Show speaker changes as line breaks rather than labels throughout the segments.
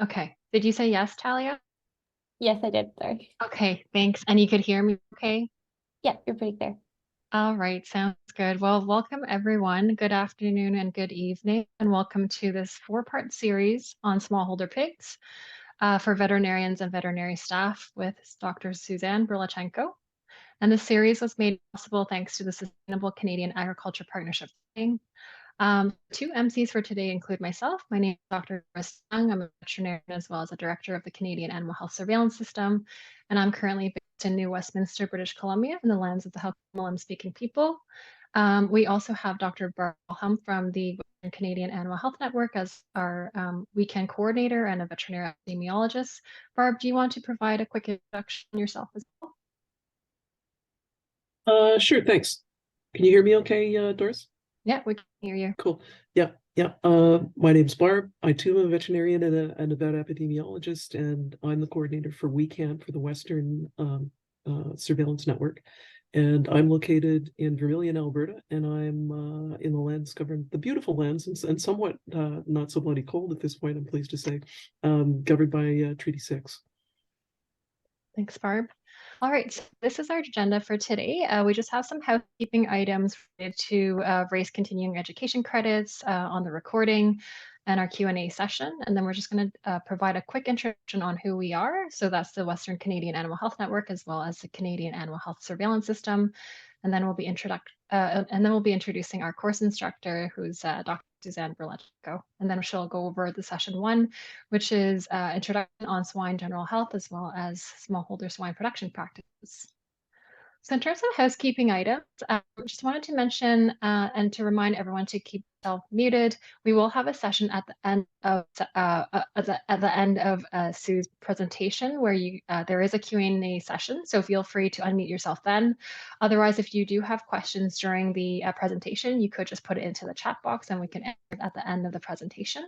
Okay. Did you say yes, Talia?
Yes, I did. Sorry.
Okay, thanks. And you could hear me okay?
Yeah, you're pretty clear.
All right, sounds good. Well, welcome everyone. Good afternoon and good evening, and welcome to this four-part series on smallholder pigs for veterinarians and veterinary staff with Dr. Suzanne Berlachenko. And this series was made possible thanks to the Sustainable Canadian Agriculture Partnership. Two MCs for today include myself. My name is Dr. Doris Young. I'm a veterinarian as well as a director of the Canadian Animal Health Surveillance System, and I'm currently based in New Westminster, British Columbia, in the lands of the Halkidiki-speaking people. We also have Dr. Barb Hum from the Western Canadian Animal Health Network as our weekend coordinator and a veterinary epidemiologist. Barb, do you want to provide a quick introduction on yourself as well?
Sure, thanks. Can you hear me okay, Doris?
Yeah, we can hear you.
Cool. Yeah, yeah. My name's Barb. I too am a veterinarian and a vet epidemiologist, and I'm the coordinator for WeCan for the Western Surveillance Network. And I'm located in Vermilion, Alberta, and I'm in the lands governed, the beautiful lands, and somewhat not so bloody cold at this point, I'm pleased to say, governed by Treaty 6.
Thanks, Barb. All right, so this is our agenda for today. We just have some housekeeping items related to race continuing education credits on the recording and our Q&A session. And then we're just going to provide a quick introduction on who we are. So that's the Western Canadian Animal Health Network, as well as the Canadian Animal Health Surveillance System. And then we'll be introducing our course instructor, who's Dr. Suzanne Berlachenko. And then she'll go over the session one, which is introduction on swine general health, as well as smallholder swine production practices. So in terms of housekeeping items, just wanted to mention and to remind everyone to keep yourself muted. We will have a session at the end of Sue's presentation where there is a Q&A session, so feel free to unmute yourself then. Otherwise, if you do have questions during the presentation, you could just put it into the chat box and we can answer it at the end of the presentation.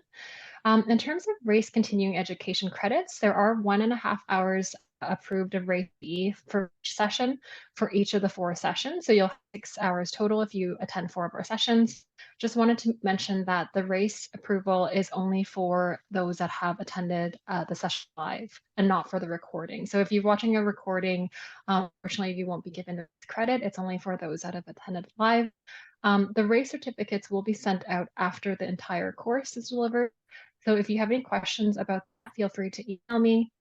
In terms of race continuing education credits, there are 1.5 hours approved of race E for each session for each of the 4 sessions. So you'll have 6 hours total if you attend 4 of our sessions. Just wanted to mention that the race approval is only for those that have attended the session live and not for the recording. So if you're watching a recording, unfortunately, you won't be given the credit. It's only for those that have attended live. The race certificates will be sent out after the entire course is delivered. So if you have any questions about that, feel free to email me.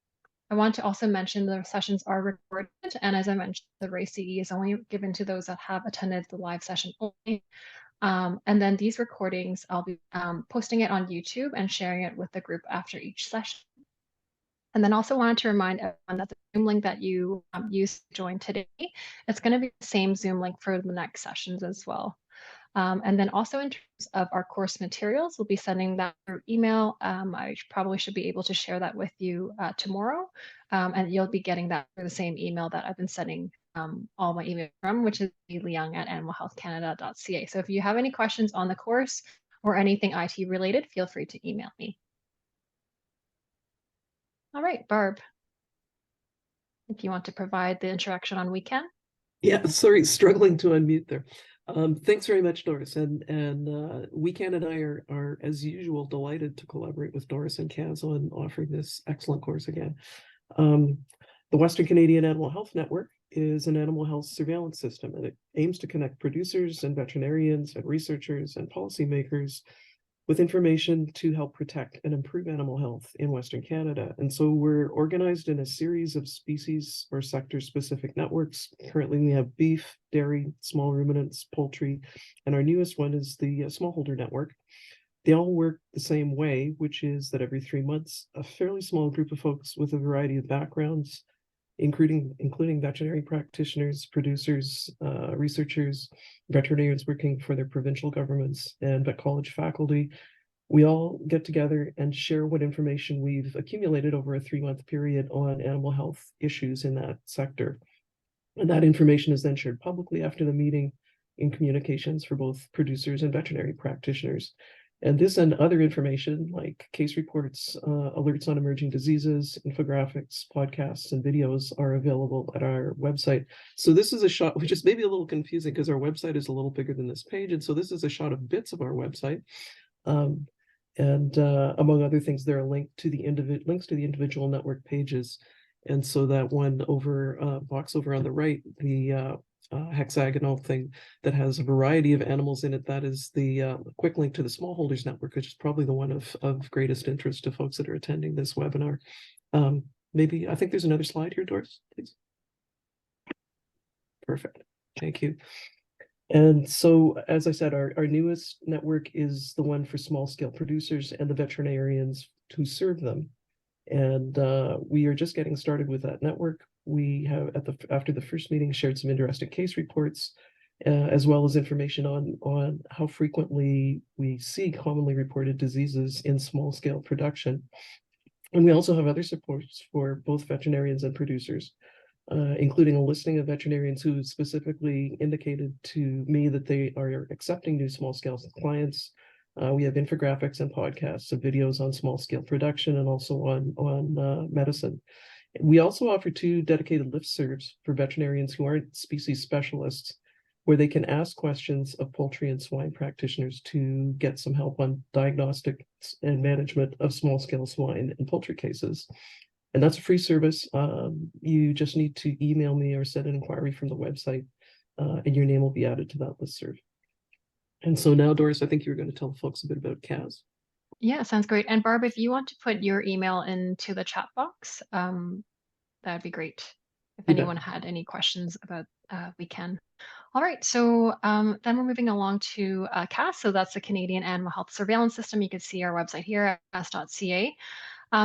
I want to also mention the sessions are recorded, and as I mentioned, the race CE is only given to those that have attended the live session only. And then these recordings, I'll be posting it on YouTube and sharing it with the group after each session. And then also wanted to remind everyone that the Zoom link that you used to join today, it's going to be the same Zoom link for the next sessions as well. And then also in terms of our course materials, we'll be sending that through email. I probably should be able to share that with you tomorrow. And you'll be getting that through the same email that I've been sending all my emails from, which is leung@animalhealthcanada.ca. So if you have any questions on the course or anything IT related, feel free to email me. All right, Barb, if you want to provide the introduction on weekend.
Yeah, sorry, struggling to unmute there. Thanks very much, Doris. And WeCan and I are, as usual, delighted to collaborate with Doris and Kaz on offering this excellent course again. The Western Canadian Animal Health Network is an animal health surveillance system, and it aims to connect producers and veterinarians and researchers and policymakers with information to help protect and improve animal health in Western Canada. And so we're organized in a series of species or sector-specific networks. Currently, we have beef, dairy, small ruminants, poultry, and our newest one is the Smallholder Network. They all work the same way, which is that every 3 months, a fairly small group of folks with a variety of backgrounds, including veterinary practitioners, producers, researchers, veterinarians working for their provincial governments, and vet college faculty. We all get together and share what information we've accumulated over a 3-month period on animal health issues in that sector. And that information is then shared publicly after the meeting in communications for both producers and veterinary practitioners. And this and other information like case reports, alerts on emerging diseases, infographics, podcasts, and videos are available at our website. So this is a shot, which is maybe a little confusing because our website is a little bigger than this page. And so this is a shot of bits of our website. And among other things, there are links to the individual network pages. And so that one box over on the right, the hexagonal thing that has a variety of animals in it, that is the quick link to the Smallholders Network, which is probably the one of greatest interest to folks that are attending this webinar. Maybe, I think there's another slide here, Doris, please. Perfect. Thank you. And so, as I said, our newest network is the one for small-scale producers and the veterinarians who serve them. And we are just getting started with that network. We have, after the first meeting, shared some interesting case reports, as well as information on how frequently we see commonly reported diseases in small-scale production. And we also have other supports for both veterinarians and producers, including a listing of veterinarians who specifically indicated to me that they are accepting new small-scale clients. We have infographics and podcasts of videos on small-scale production and also on medicine. We also offer 2 dedicated listservs for veterinarians who aren't species specialists, where they can ask questions of poultry and swine practitioners to get some help on diagnostics and management of small-scale swine and poultry cases. And that's a free service. You just need to email me or send an inquiry from the website, and your name will be added to that listserv. And so now, Doris, I think you were going to tell folks a bit about CAS.
Yeah, sounds great. And Barb, if you want to put your email into the chat box, that'd be great. If
You bet.
anyone had any questions about, we can. All right, so then we're moving along to CAS. So that's the Canadian Animal Health Surveillance System. You can see our website here at cas.ca.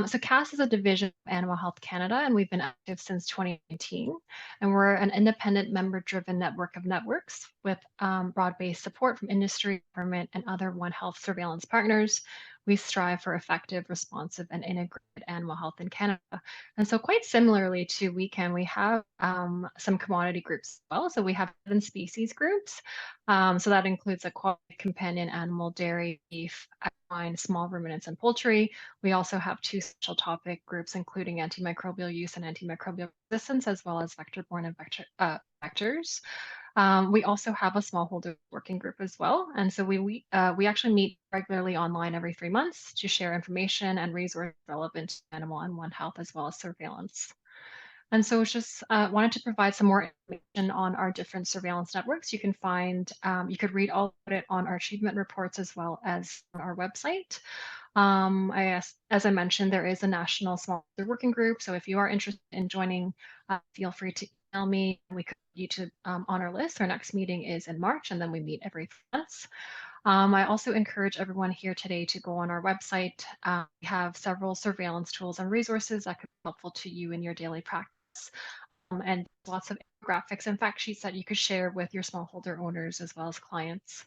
So CAS is a division of Animal Health Canada, and we've been active since 2019. And we're an independent member-driven network of networks with broad-based support from industry, government, and other One Health surveillance partners. We strive for effective, responsive, and integrated animal health in Canada. And so quite similarly to WeCan, we have some commodity groups as well. So we have 7 species groups. So that includes aquatic, companion animal, dairy, beef, equine, small ruminants, and poultry. We also have 2 special topic groups, including antimicrobial use and antimicrobial resistance, as well as vector-borne and vectors. We also have a smallholder working group as well. And so we actually meet regularly online every 3 months to share information and resources relevant to animal and One Health, as well as surveillance. And so just wanted to provide some more information on our different surveillance networks. You can find, you could read all about it on our achievement reports as well as on our website. As I mentioned, there is a national smallholder working group. So if you are interested in joining, feel free to email me. We could put you to on our list. Our next meeting is in March, and then we meet every 3 months. I also encourage everyone here today to go on our website. We have several surveillance tools and resources that could be helpful to you in your daily practice. And lots of graphics and fact sheets that you could share with your smallholder owners as well as clients.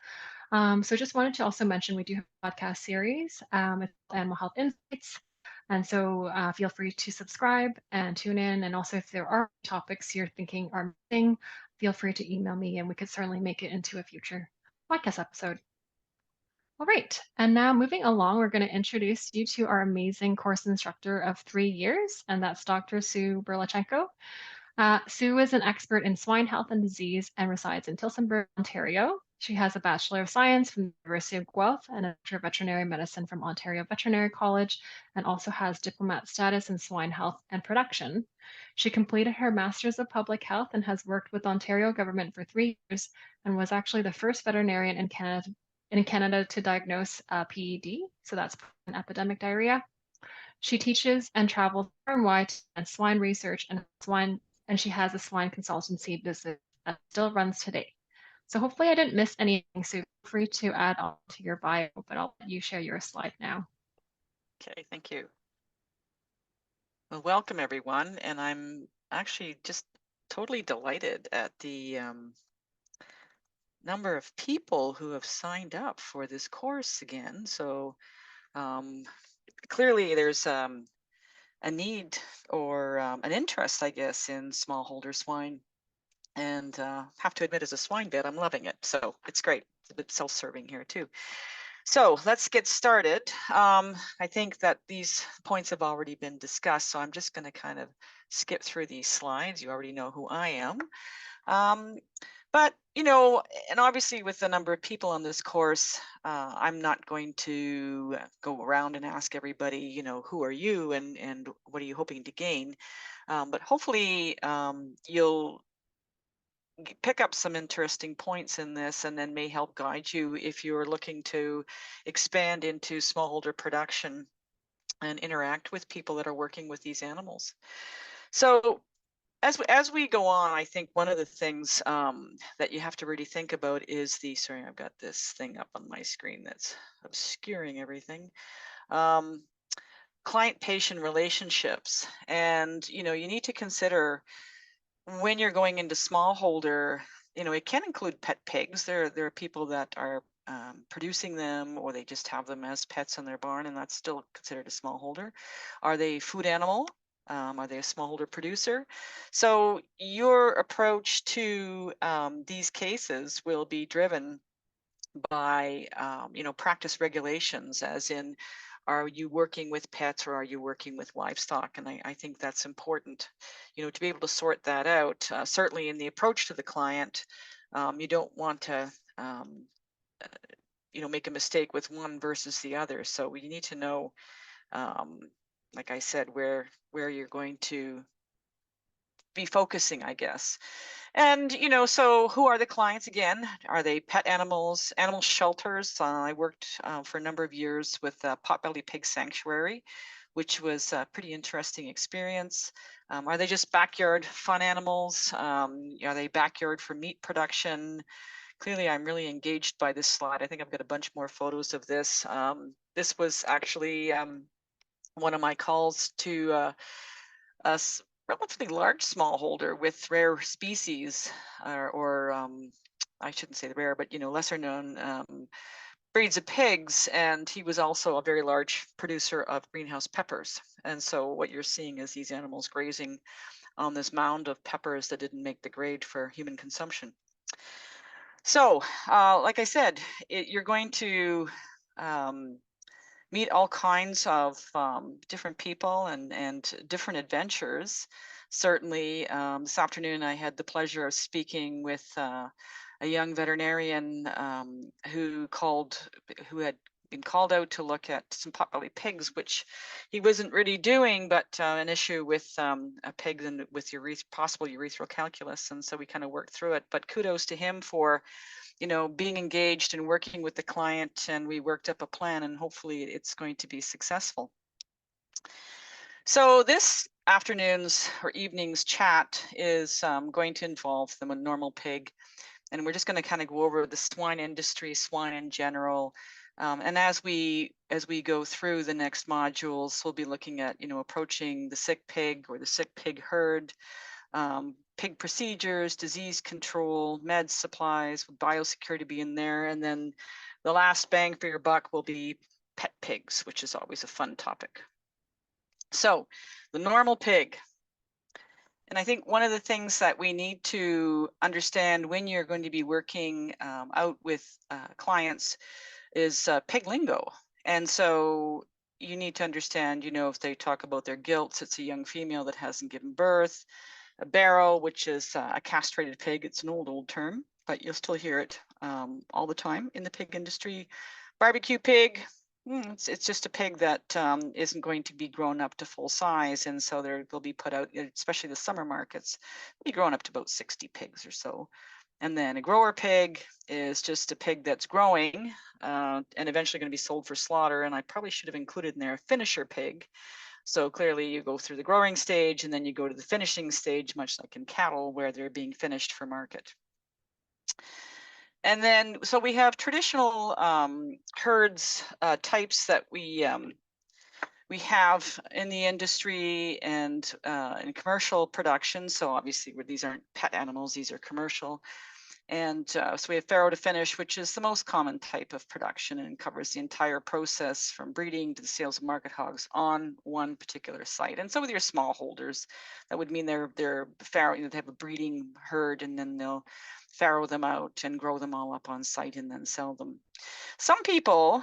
So just wanted to also mention we do have a podcast series, it's Animal Health Insights. And so feel free to subscribe and tune in. And also if there are topics you're thinking are missing, feel free to email me and we could certainly make it into a future podcast episode. All right, and now moving along, we're going to introduce you to our amazing course instructor of 3 years, and that's Dr. Sue Berlachenko. Sue is an expert in swine health and disease and resides in Tillsonburg, Ontario. She has a Bachelor of Science from the University of Guelph and a Doctor of Veterinary Medicine from Ontario Veterinary College, and also has diplomat status in swine health and production. She completed her Master's of Public Health and has worked with Ontario government for 3 years and was actually the first veterinarian in Canada to diagnose PED, so that's an epidemic diarrhea. She teaches and travels far and wide and swine research and she has a swine consultancy business that still runs today. So hopefully I didn't miss anything, so feel free to add on to your bio, but I'll let you share your slide now.
Okay, thank you. Well, welcome everyone, and I'm actually just totally delighted at the number of people who have signed up for this course again. So clearly there's a need or an interest, I guess, in smallholder swine. And have to admit, as a swine vet, I'm loving it. So it's great. It's a bit self-serving here too. So let's get started. I think that these points have already been discussed, so I'm just going to kind of skip through these slides. You already know who I am. But, you know, and obviously with the number of people on this course, I'm not going to go around and ask everybody, you know, who are you and what are you hoping to gain? But hopefully you'll pick up some interesting points in this and then may help guide you if you're looking to expand into smallholder production and interact with people that are working with these animals. So as we go on, I think one of the things that you have to really think about is sorry, I've got this thing up on my screen that's obscuring everything. Client-patient relationships. And, you know, you need to consider when you're going into smallholder, you know, it can include pet pigs. There are people that are producing them, or they just have them as pets in their barn, and that's still considered a smallholder. Are they food animal? Are they a smallholder producer? So your approach to these cases will be driven by, you know, practice regulations, as in, are you working with pets or are you working with livestock? And I think that's important, you know, to be able to sort that out. Certainly in the approach to the client, you don't want to, you know, make a mistake with one versus the other. So you need to know, like I said, where you're going to be focusing, I guess. And, you know, so who are the clients again? Are they pet animals, animal shelters? I worked for a number of years with Potbelly Pig Sanctuary, which was a pretty interesting experience. Are they just backyard fun animals? Are they backyard for meat production? Clearly, I'm really engaged by this slide. I think I've got a bunch more photos of this. This was actually one of my calls to a relatively large smallholder with rare species, or I shouldn't say the rare, but, you know, lesser known breeds of pigs. And he was also a very large producer of greenhouse peppers. And so what you're seeing is these animals grazing on this mound of peppers that didn't make the grade for human consumption. So, like I said, you're going to meet all kinds of different people and different adventures. Certainly, this afternoon I had the pleasure of speaking with a young veterinarian who had been called out to look at some potbelly pigs, which he wasn't really doing, but an issue with a pig and with possible urethral calculus. And so we kind of worked through it. But kudos to him for, you know, being engaged and working with the client, and we worked up a plan, and hopefully it's going to be successful. So this afternoon's or evening's chat is going to involve the normal pig, and we're just going to kind of go over the swine industry, swine in general. And as we go through the next modules, we'll be looking at, you know, approaching the sick pig or the sick pig herd, pig procedures, disease control, med supplies, biosecurity be in there. And then the last bang for your buck will be pet pigs, which is always a fun topic. So the normal pig. And I think one of the things that we need to understand when you're going to be working out with clients is pig lingo. And so you need to understand, you know, if they talk about their gilts, it's a young female that hasn't given birth. A barrow, which is a castrated pig. It's an old term, but you'll still hear it all the time in the pig industry. Barbecue pig, it's just a pig that isn't going to be grown up to full size, and so they'll be put out, especially the summer markets, be grown up to about 60 pigs or so. And then a grower pig is just a pig that's growing and eventually going to be sold for slaughter. And I probably should have included in there a finisher pig. So clearly you go through the growing stage and then you go to the finishing stage, much like in cattle, where they're being finished for market. And then, so we have traditional herds types that we have in the industry and in commercial production. So obviously these aren't pet animals, these are commercial. And so we have farrow to finish, which is the most common type of production and covers the entire process from breeding to the sales of market hogs on one particular site. And so with your smallholders, that would mean they're farrow, you know, they have a breeding herd, and then they'll farrow them out and grow them all up on site and then sell them. Some people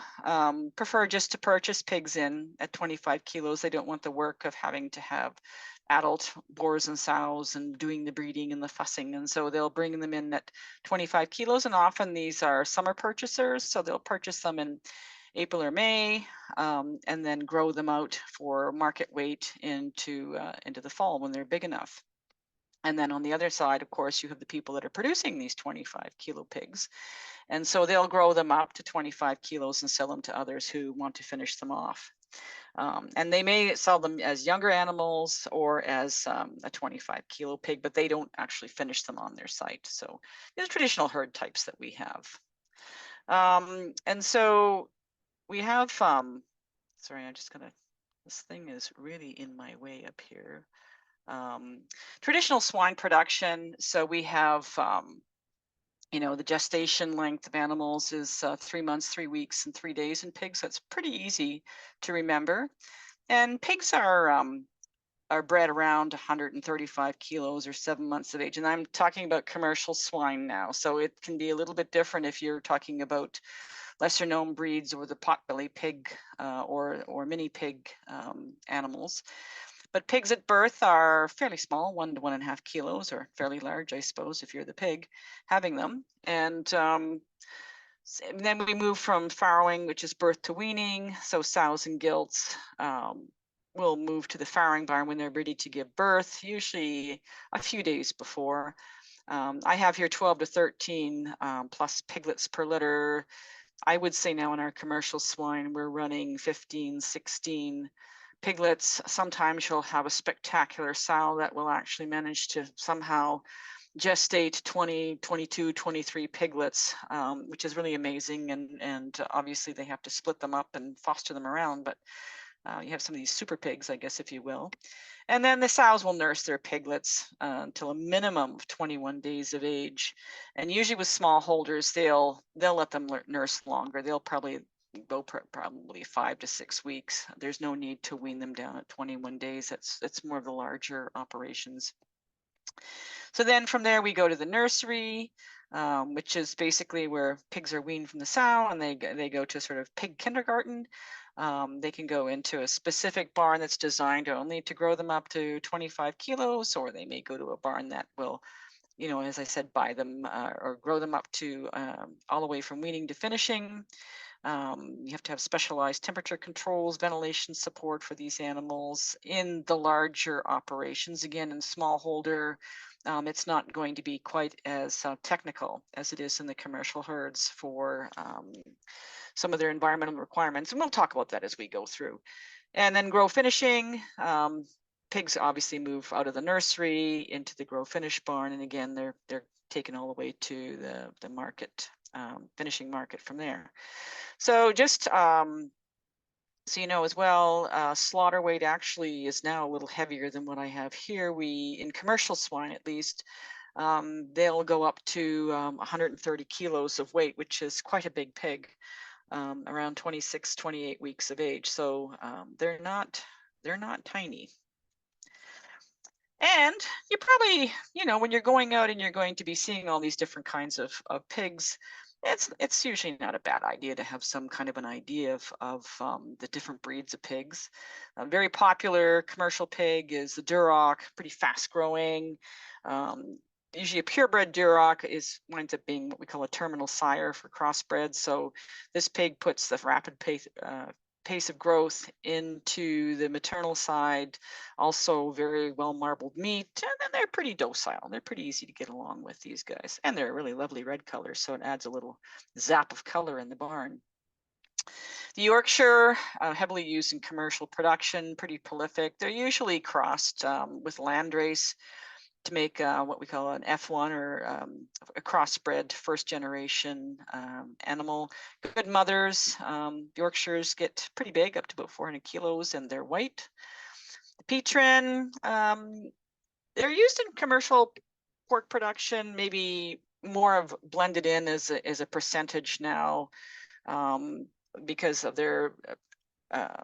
prefer just to purchase pigs in at 25 kilos. They don't want the work of having to have adult boars and sows and doing the breeding and the fussing. And so they'll bring them in at 25 kilos. And often these are summer purchasers. So they'll purchase them in April or May, and then grow them out for market weight into the fall when they're big enough. And then on the other side, of course, you have the people that are producing these 25 kilo pigs. And so they'll grow them up to 25 kilos and sell them to others who want to finish them off. And they may sell them as younger animals or as a 25 kilo pig, but they don't actually finish them on their site. So these are traditional herd types that we have. And so we have, sorry, I'm just gonna, this thing is really in my way up here. Traditional swine production. So we have, you know, the gestation length of animals is 3 months, 3 weeks, and 3 days in pigs. So it's pretty easy to remember. And pigs are bred around 135 kilos or 7 months of age. And I'm talking about commercial swine now. So it can be a little bit different if you're talking about lesser known breeds or the potbelly pig or mini pig animals. But pigs at birth are fairly small, 1 to 1.5 kilos, or fairly large, I suppose, if you're the pig having them. And then we move from farrowing, which is birth to weaning. So sows and gilts will move to the farrowing barn when they're ready to give birth, usually a few days before. I have here 12 to 13 plus piglets per litter. I would say now in our commercial swine, we're running 15, 16 piglets. Sometimes you'll have a spectacular sow that will actually manage to somehow gestate 20, 22, 23 piglets, which is really amazing. And obviously they have to split them up and foster them around, but you have some of these super pigs, I guess, if you will. And then the sows will nurse their piglets until a minimum of 21 days of age. And usually with smallholders, they'll let them nurse longer. They'll probably go probably 5 to 6 weeks. There's no need to wean them down at 21 days. That's more of the larger operations. So then from there we go to the nursery, which is basically where pigs are weaned from the sow, and they go to sort of pig kindergarten. They can go into a specific barn that's designed only to grow them up to 25 kilos, or they may go to a barn that will, you know, as I said, buy them or grow them up to all the way from weaning to finishing. You have to have specialized temperature controls, ventilation support for these animals. In the larger operations, again, in smallholder, it's not going to be quite as technical as it is in the commercial herds for some of their environmental requirements. And we'll talk about that as we go through. And then grow finishing. Pigs obviously move out of the nursery into the grow finish barn. And again, they're taken all the way to the market, finishing market from there. So just so you know as well, slaughter weight actually is now a little heavier than what I have here. In commercial swine at least, they'll go up to 130 kilos of weight, which is quite a big pig, around 26, 28 weeks of age. So they're not tiny. And you probably, you know, when you're going out and you're going to be seeing all these different kinds of pigs, it's usually not a bad idea to have some kind of an idea of the different breeds of pigs. A very popular commercial pig is the Duroc, pretty fast growing. Usually a purebred Duroc winds up being what we call a terminal sire for crossbred. So this pig puts the rapid pace of growth into the maternal side, also very well marbled meat, and then they're pretty docile. They're pretty easy to get along with, these guys, and they're a really lovely red color, so it adds a little zap of color in the barn. The Yorkshire, heavily used in commercial production, pretty prolific. They're usually crossed with Landrace to make what we call an F1 or a crossbred first generation animal. Good mothers. Yorkshires get pretty big, up to about 400 kilos, and they're white. The Petrin, they're used in commercial pork production, maybe more of blended in as a percentage now because of their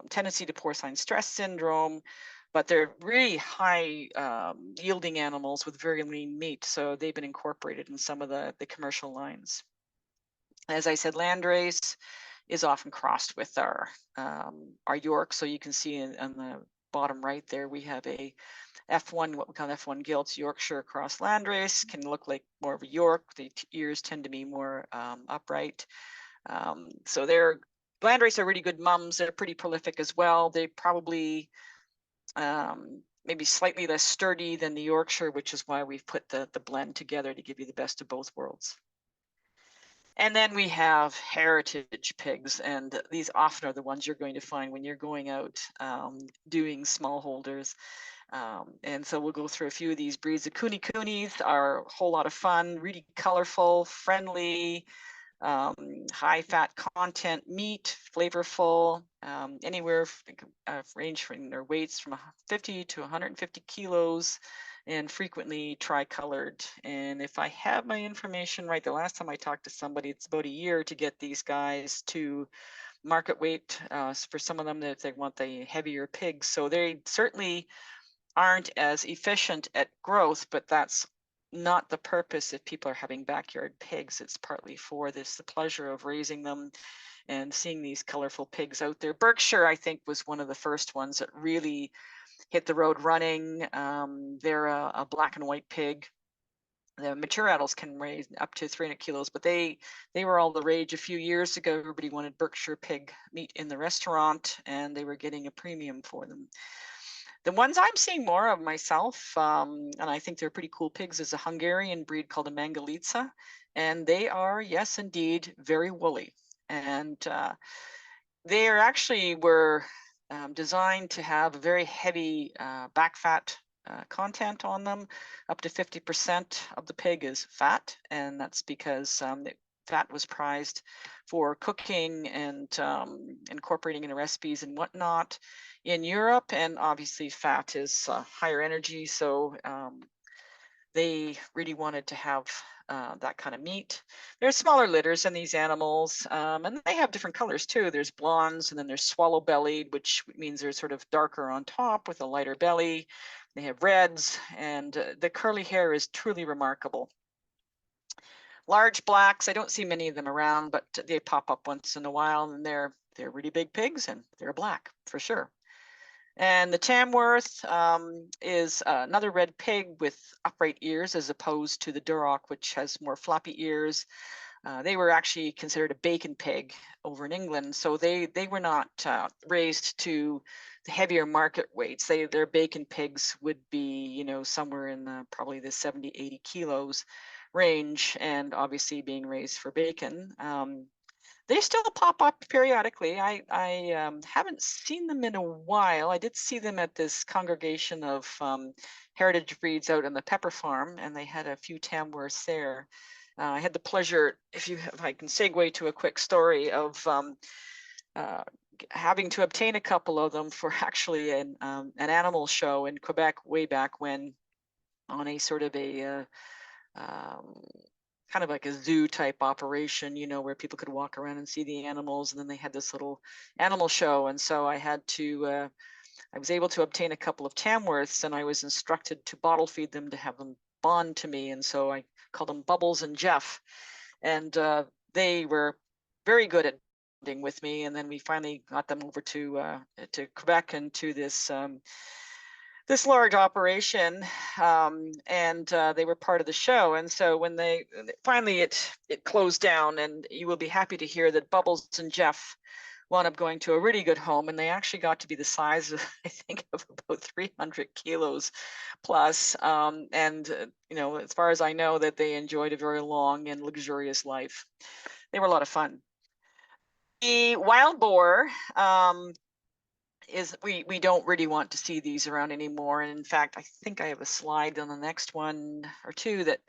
tendency to porcine stress syndrome. But they're really high yielding animals with very lean meat. So they've been incorporated in some of the commercial lines. As I said, Landrace is often crossed with our York. So you can see on bottom right there, we have a F1, what we call F1 gilts, Yorkshire cross landrace, can look like more of a York. The ears tend to be more upright. So they're landrace are really good mums. They're pretty prolific as well. They probably maybe slightly less sturdy than the Yorkshire, which is why we've put the blend together to give you the best of both worlds. And then we have heritage pigs, and these often are the ones you're going to find when you're going out doing smallholders. And so we'll go through a few of these breeds. The Coonies are a whole lot of fun, really colorful, friendly, high fat content meat, flavorful, anywhere range from their weights from 50 to 150 kilos, and frequently tricolored. And if I have my information right, the last time I talked to somebody, it's about a year to get these guys to market weight for some of them if they want the heavier pigs. So they certainly aren't as efficient at growth, but that's not the purpose if people are having backyard pigs. It's partly for this, the pleasure of raising them and seeing these colorful pigs out there. Berkshire, I think, was one of the first ones that really hit the road running. They're a black and white pig. The mature adults can raise up to 300 kilos, but they were all the rage a few years ago. Everybody wanted Berkshire pig meat in the restaurant, and they were getting a premium for them. The ones I'm seeing more of myself, and I think they're pretty cool pigs, is a Hungarian breed called a Mangalitsa. And they are, yes, indeed, very woolly. And they are actually were designed to have a very heavy back fat content on them. Up to 50% of the pig is fat. And that's because the fat was prized for cooking and incorporating into recipes and whatnot in Europe, and obviously fat is higher energy, so they really wanted to have that kind of meat. There's smaller litters in these animals, and they have different colors too. There's blondes, and then there's swallow-bellied, which means they're sort of darker on top with a lighter belly. They have reds, and the curly hair is truly remarkable. Large blacks, I don't see many of them around, but they pop up once in a while, and they're really big pigs, and they're black for sure. And the Tamworth is another red pig with upright ears as opposed to the Duroc, which has more floppy ears. They were actually considered a bacon pig over in England, so they were not raised to the heavier market weights. Their bacon pigs would be, you know, somewhere in probably the 70, 80 kilos range, and obviously being raised for bacon. They still pop up periodically. I haven't seen them in a while. I did see them at this congregation of heritage breeds out on the Pepper Farm, and they had a few Tamworths there. I had the pleasure, if I can segue to a quick story, of having to obtain a couple of them for actually an animal show in Quebec way back when, on a sort of a kind of like a zoo type operation, you know, where people could walk around and see the animals. And then they had this little animal show. And so I had to, I was able to obtain a couple of Tamworths, and I was instructed to bottle feed them to have them bond to me. And so I called them Bubbles and Jeff. And they were very good at bonding with me. And then we finally got them over to Quebec and to this this large operation, and they were part of the show. And so when they finally it closed down, and you will be happy to hear that Bubbles and Jeff wound up going to a really good home, and they actually got to be the size of, I think, of about 300 kilos plus. And you know, as far as I know, that they enjoyed a very long and luxurious life. They were a lot of fun. The wild boar, is we don't really want to see these around anymore. And in fact, I think I have a slide on the next one or two that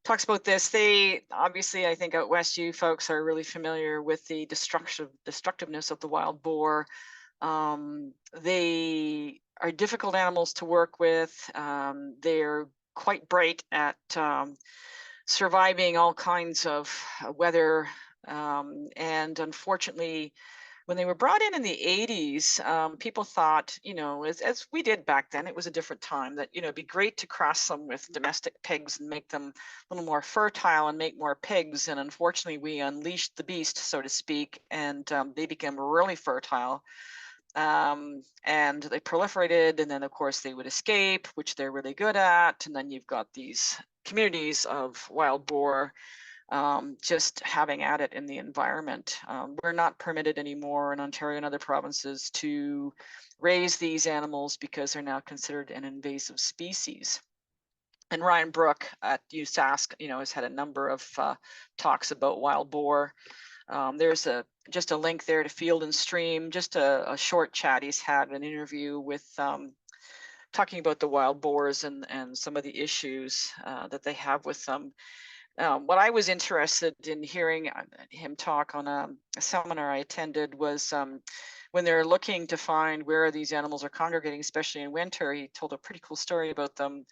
talks about this. They obviously, I think out west, you folks are really familiar with the destructiveness of the wild boar. They are difficult animals to work with. They're quite bright at surviving all kinds of weather. And unfortunately, when they were brought in the 80s, people thought, you know, as we did back then, it was a different time, that, you know, it'd be great to cross them with domestic pigs and make them a little more fertile and make more pigs. And unfortunately, we unleashed the beast, so to speak, and they became really fertile. and they proliferated, and then of course they would escape, which they're really good at, and then you've got these communities of wild boar just having at it in the environment. We're not permitted anymore in Ontario and other provinces to raise these animals because they're now considered an invasive species. And Ryan Brook at USask, has had a number of talks about wild boar. There's just a link there to Field and Stream, just a short chat. He's had an interview with talking about the wild boars and some of the issues that they have with them. What I was interested in hearing him talk on a seminar I attended was when they're looking to find where these animals are congregating, especially in winter. He told a pretty cool story about them.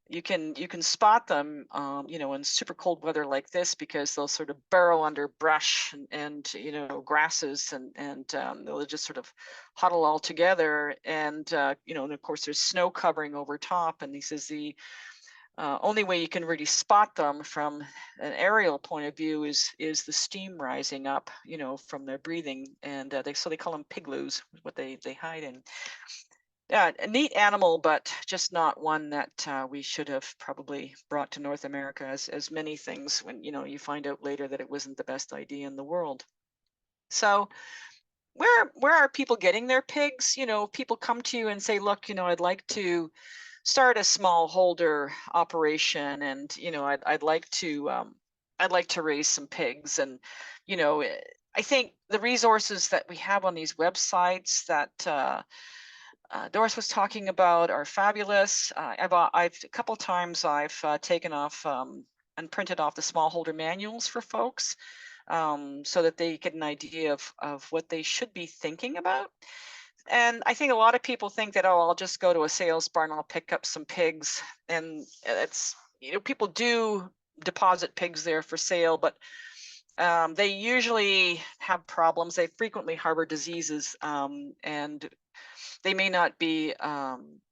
You can spot them, in super cold weather like this, because they'll sort of burrow under brush and grasses, and they'll just sort of huddle all together. And and of course there's snow covering over top. And he says the only way you can really spot them from an aerial point of view is the steam rising up, from their breathing. And they call them pigloos, what they hide in. Yeah, a neat animal, but just not one that we should have probably brought to North America, as many things when you find out later that it wasn't the best idea in the world. So where are people getting their pigs? People come to you and say, look, I'd like to start a smallholder operation, and I'd like to raise some pigs. And I think the resources that we have on these websites that Doris was talking about are fabulous. I've a couple times I've taken off and printed off the smallholder manuals for folks, so that they get an idea of what they should be thinking about. And I think a lot of people think that, oh, I'll just go to a sales barn, I'll pick up some pigs, and it's people do deposit pigs there for sale, but they usually have problems. They frequently harbor diseases, and they may not be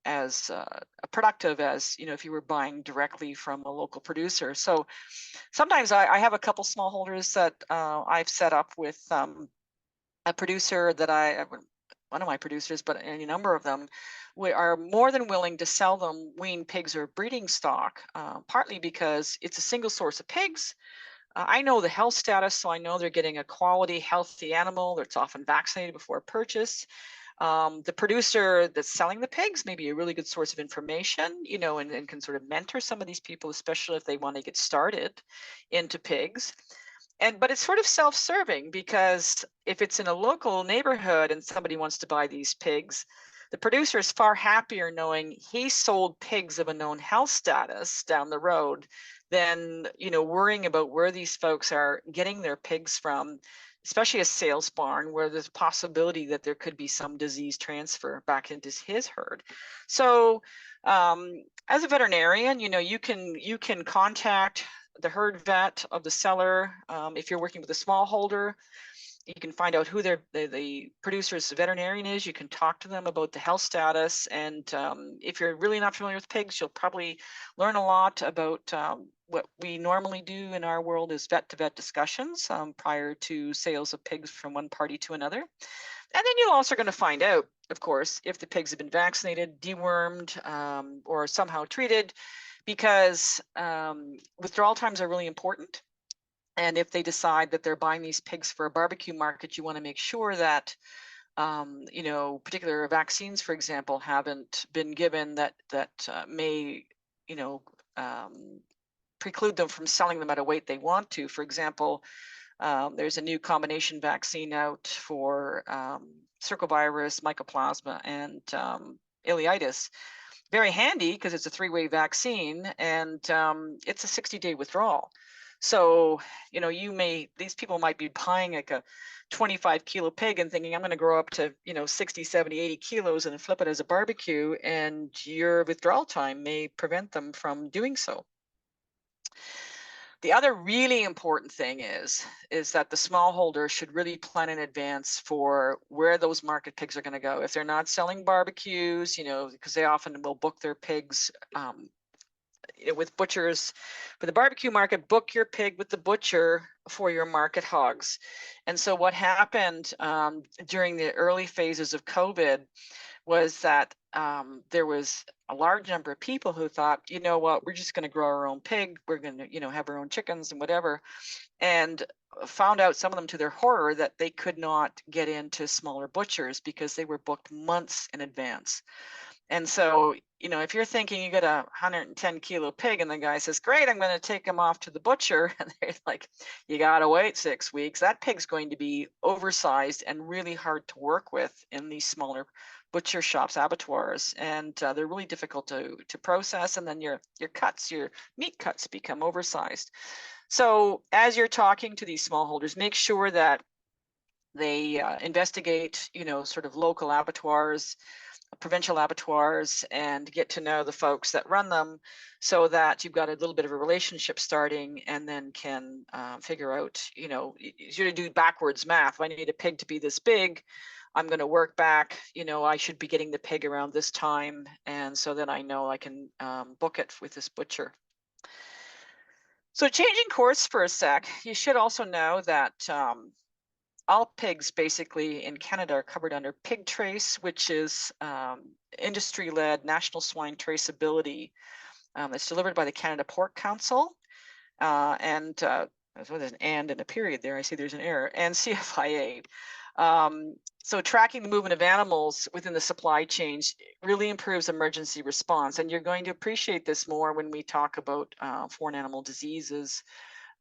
as productive as if you were buying directly from a local producer. So sometimes I have a couple smallholders that I've set up with a producer that one of my producers, but any number of them, we are more than willing to sell them weaned pigs or breeding stock, partly because it's a single source of pigs. I know the health status, so I know they're getting a quality, healthy animal that's often vaccinated before purchase. The producer that's selling the pigs may be a really good source of information, and can sort of mentor some of these people, especially if they want to get started into pigs. But it's sort of self-serving, because if it's in a local neighborhood and somebody wants to buy these pigs, the producer is far happier knowing he sold pigs of a known health status down the road than worrying about where these folks are getting their pigs from, especially a sales barn where there's a possibility that there could be some disease transfer back into his herd. So as a veterinarian, you can contact the herd vet of the seller. If you're working with a smallholder, you can find out who the producer's veterinarian is. You can talk to them about the health status. And if you're really not familiar with pigs, you'll probably learn a lot about what we normally do in our world is vet-to-vet discussions prior to sales of pigs from one party to another. And then you're also going to find out, of course, if the pigs have been vaccinated, dewormed, or somehow treated, because withdrawal times are really important. And if they decide that they're buying these pigs for a barbecue market, you want to make sure that particular vaccines, for example, haven't been given that may preclude them from selling them at a weight they want to. For example, there's a new combination vaccine out for circovirus, mycoplasma, and ileitis. Very handy because it's a 3-way vaccine, and it's a 60-day withdrawal. So, these people might be buying like a 25-kilo pig and thinking, I'm going to grow up to, 60, 70, 80 kilos and flip it as a barbecue, and your withdrawal time may prevent them from doing so. The other really important thing is that the smallholder should really plan in advance for where those market pigs are going to go. If they're not selling barbecues, because they often will book their pigs with butchers for the barbecue market, book your pig with the butcher for your market hogs. And so what happened during the early phases of COVID was that there was a large number of people who thought, you know what, we're just going to grow our own pig. We're going to, have our own chickens and whatever. And found out, some of them to their horror, that they could not get into smaller butchers because they were booked months in advance. And so, if you're thinking you get a 110 kilo pig and the guy says, great, I'm going to take him off to the butcher, and they're like, you got to wait 6 weeks, that pig's going to be oversized and really hard to work with in these smaller butcher shops, abattoirs, and they're really difficult to process. And then your meat cuts become oversized. So as you're talking to these smallholders, make sure that they investigate, sort of local abattoirs, provincial abattoirs, and get to know the folks that run them, so that you've got a little bit of a relationship starting, and then can figure out, you're going to do backwards math. If I need a pig to be this big, I'm going to work back, I should be getting the pig around this time. And so then I know I can book it with this butcher. So changing course for a sec, you should also know that all pigs basically in Canada are covered under Pig Trace, which is industry-led national swine traceability. It's delivered by the Canada Pork Council, and so there's an and a period there. I see there's an error, and CFIA. So tracking the movement of animals within the supply chains really improves emergency response, and you're going to appreciate this more when we talk about foreign animal diseases,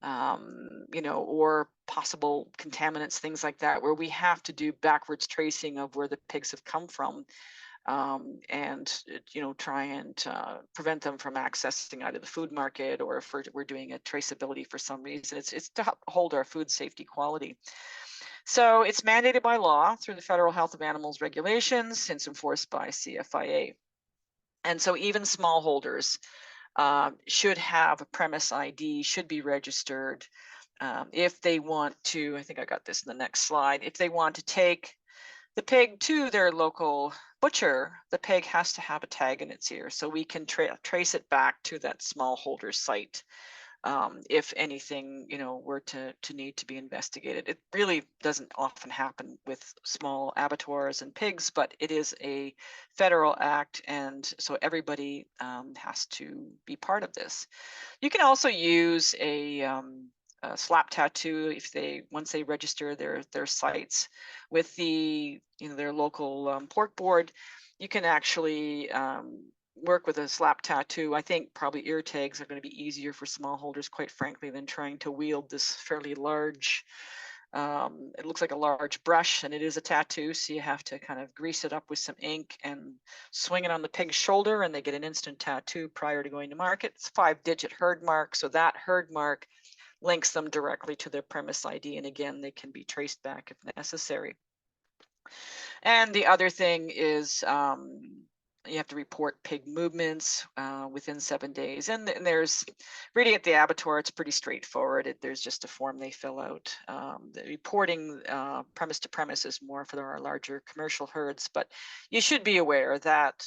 or possible contaminants, things like that, where we have to do backwards tracing of where the pigs have come from, and try and prevent them from accessing either the food market, or if we're doing a traceability for some reason. It's to hold our food safety quality. So it's mandated by law through the Federal Health of Animals regulations. It's enforced by CFIA. And so even smallholders should have a premise ID, should be registered. If they want to, I think I got this in the next slide, if they want to take the pig to their local butcher, the pig has to have a tag in its ear, so we can trace it back to that smallholder site. If anything, were to need to be investigated. It really doesn't often happen with small abattoirs and pigs, but it is a federal act, and so everybody has to be part of this. You can also use a slap tattoo once they register their sites with the their local pork board. You can actually work with a slap tattoo. I think probably ear tags are going to be easier for smallholders, quite frankly, than trying to wield this fairly large, it looks like a large brush, and it is a tattoo, so you have to kind of grease it up with some ink and swing it on the pig's shoulder, and they get an instant tattoo prior to going to market. It's a 5-digit herd mark, so that herd mark links them directly to their premise ID, and again, they can be traced back if necessary. And the other thing is you have to report pig movements within 7 days. And there's really, at the abattoir, it's pretty straightforward. There's just a form they fill out. The reporting premise to premise is more for our larger commercial herds, but you should be aware that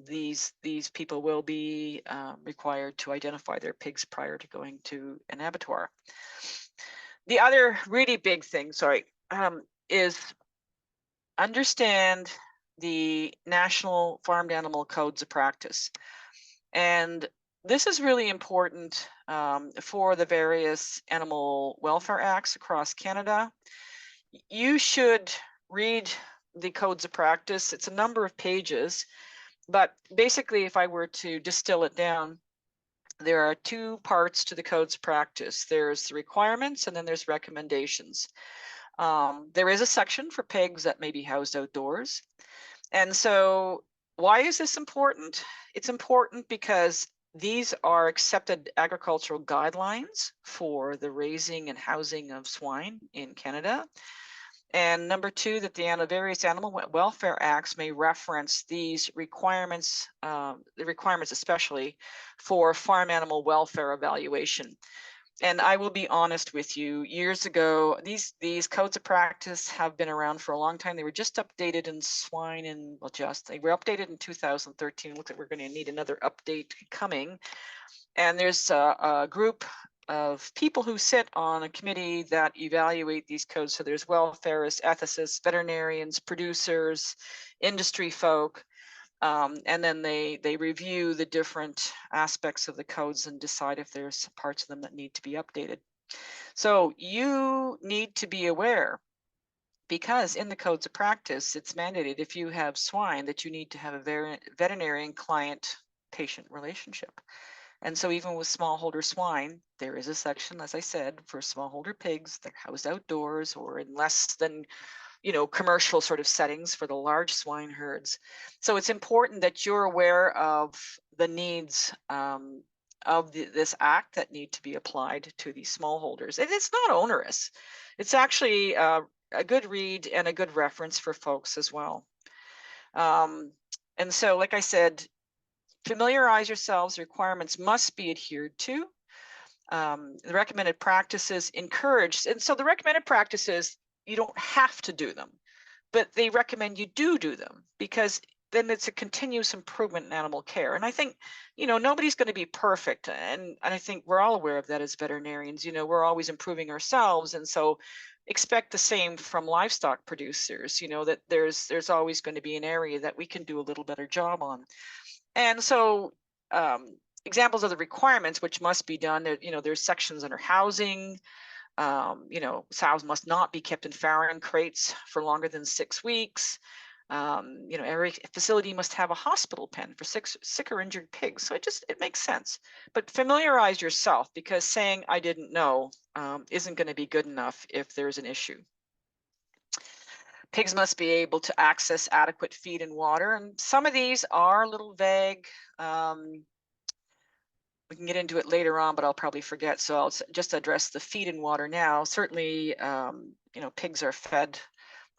these people will be required to identify their pigs prior to going to an abattoir. The other really big thing, is understand the National Farmed Animal Codes of Practice. And this is really important for the various animal welfare acts across Canada. You should read the codes of practice. It's a number of pages, but basically, if I were to distill it down, there are 2 parts to the codes of practice. There's the requirements, and then there's recommendations. There is a section for pigs that may be housed outdoors. And so why is this important? It's important because these are accepted agricultural guidelines for the raising and housing of swine in Canada. And number 2, that the various animal welfare acts may reference these requirements, the requirements especially for farm animal welfare evaluation. And I will be honest with you, years ago, these codes of practice have been around for a long time. They were just updated in swine, and well, they were updated in 2013. Looks like we're going to need another update coming. And there's a group of people who sit on a committee that evaluate these codes. So there's welfareists, ethicists, veterinarians, producers, industry folk. And then they review the different aspects of the codes and decide if there's parts of them that need to be updated. So you need to be aware, because in the codes of practice, it's mandated if you have swine that you need to have a veterinarian client patient relationship. And so even with smallholder swine, there is a section, as I said, for smallholder pigs. They're housed outdoors or in less than commercial sort of settings for the large swine herds. So it's important that you're aware of the needs of this act that need to be applied to these smallholders. And it's not onerous. It's actually a good read and a good reference for folks as well. And so, like I said, familiarize yourselves. The requirements must be adhered to. The recommended practices encouraged. And so the recommended practices, you don't have to do them, but they recommend you do them, because then it's a continuous improvement in animal care. And I think, nobody's going to be perfect. And I think we're all aware of that as veterinarians. We're always improving ourselves. And so expect the same from livestock producers, that there's always going to be an area that we can do a little better job on. And so examples of the requirements which must be done, there's sections under housing. Sows must not be kept in farrowing crates for longer than 6 weeks. Every facility must have a hospital pen for sick or injured pigs. So it makes sense. But familiarize yourself, because saying I didn't know isn't going to be good enough if there's an issue. Pigs must be able to access adequate feed and water. And some of these are a little vague. We can get into it later on, but I'll probably forget. So I'll just address the feed and water now. Certainly, pigs are fed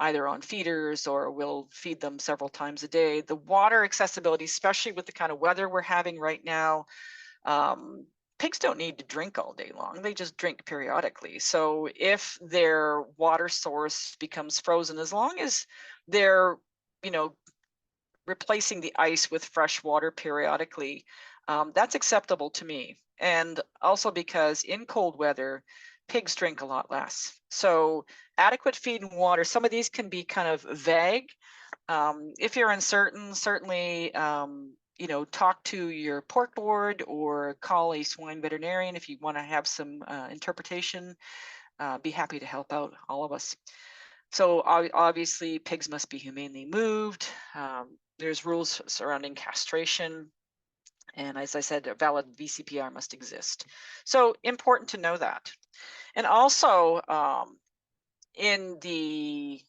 either on feeders or we'll feed them several times a day. The water accessibility, especially with the kind of weather we're having right now, pigs don't need to drink all day long. They just drink periodically. So if their water source becomes frozen, as long as they're, replacing the ice with fresh water periodically, that's acceptable to me. And also because in cold weather, pigs drink a lot less. So adequate feed and water, some of these can be kind of vague. If you're uncertain, certainly, talk to your pork board or call a swine veterinarian if you want to have some interpretation. Be happy to help out all of us. So obviously, pigs must be humanely moved. There's rules surrounding castration. And as I said, a valid VCPR must exist. So important to know that. And also in the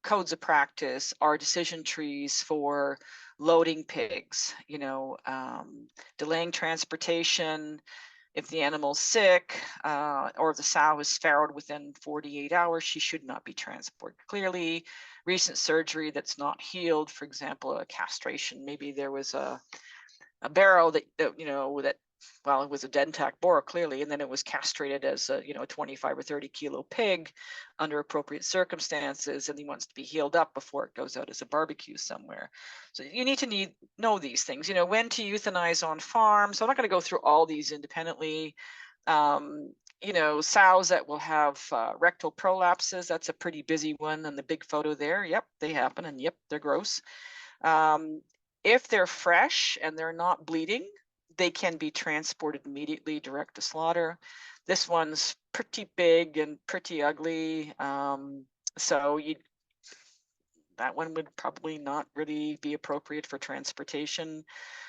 codes of practice are decision trees for loading pigs, delaying transportation. If the animal's sick or if the sow is farrowed within 48 hours, she should not be transported. Clearly, recent surgery that's not healed, for example, a castration, maybe there was a barrow that it was a dead intact boar clearly, and then it was castrated as a 25 or 30 kilo pig under appropriate circumstances, and he wants to be healed up before it goes out as a barbecue somewhere. So you need to know these things, when to euthanize on farm. So I'm not going to go through all these independently. Sows that will have rectal prolapses, that's a pretty busy one, and the big photo there, yep, they happen, and yep, they're gross. If they're fresh and they're not bleeding, they can be transported immediately direct to slaughter. This one's pretty big and pretty ugly. So that one would probably not really be appropriate for transportation.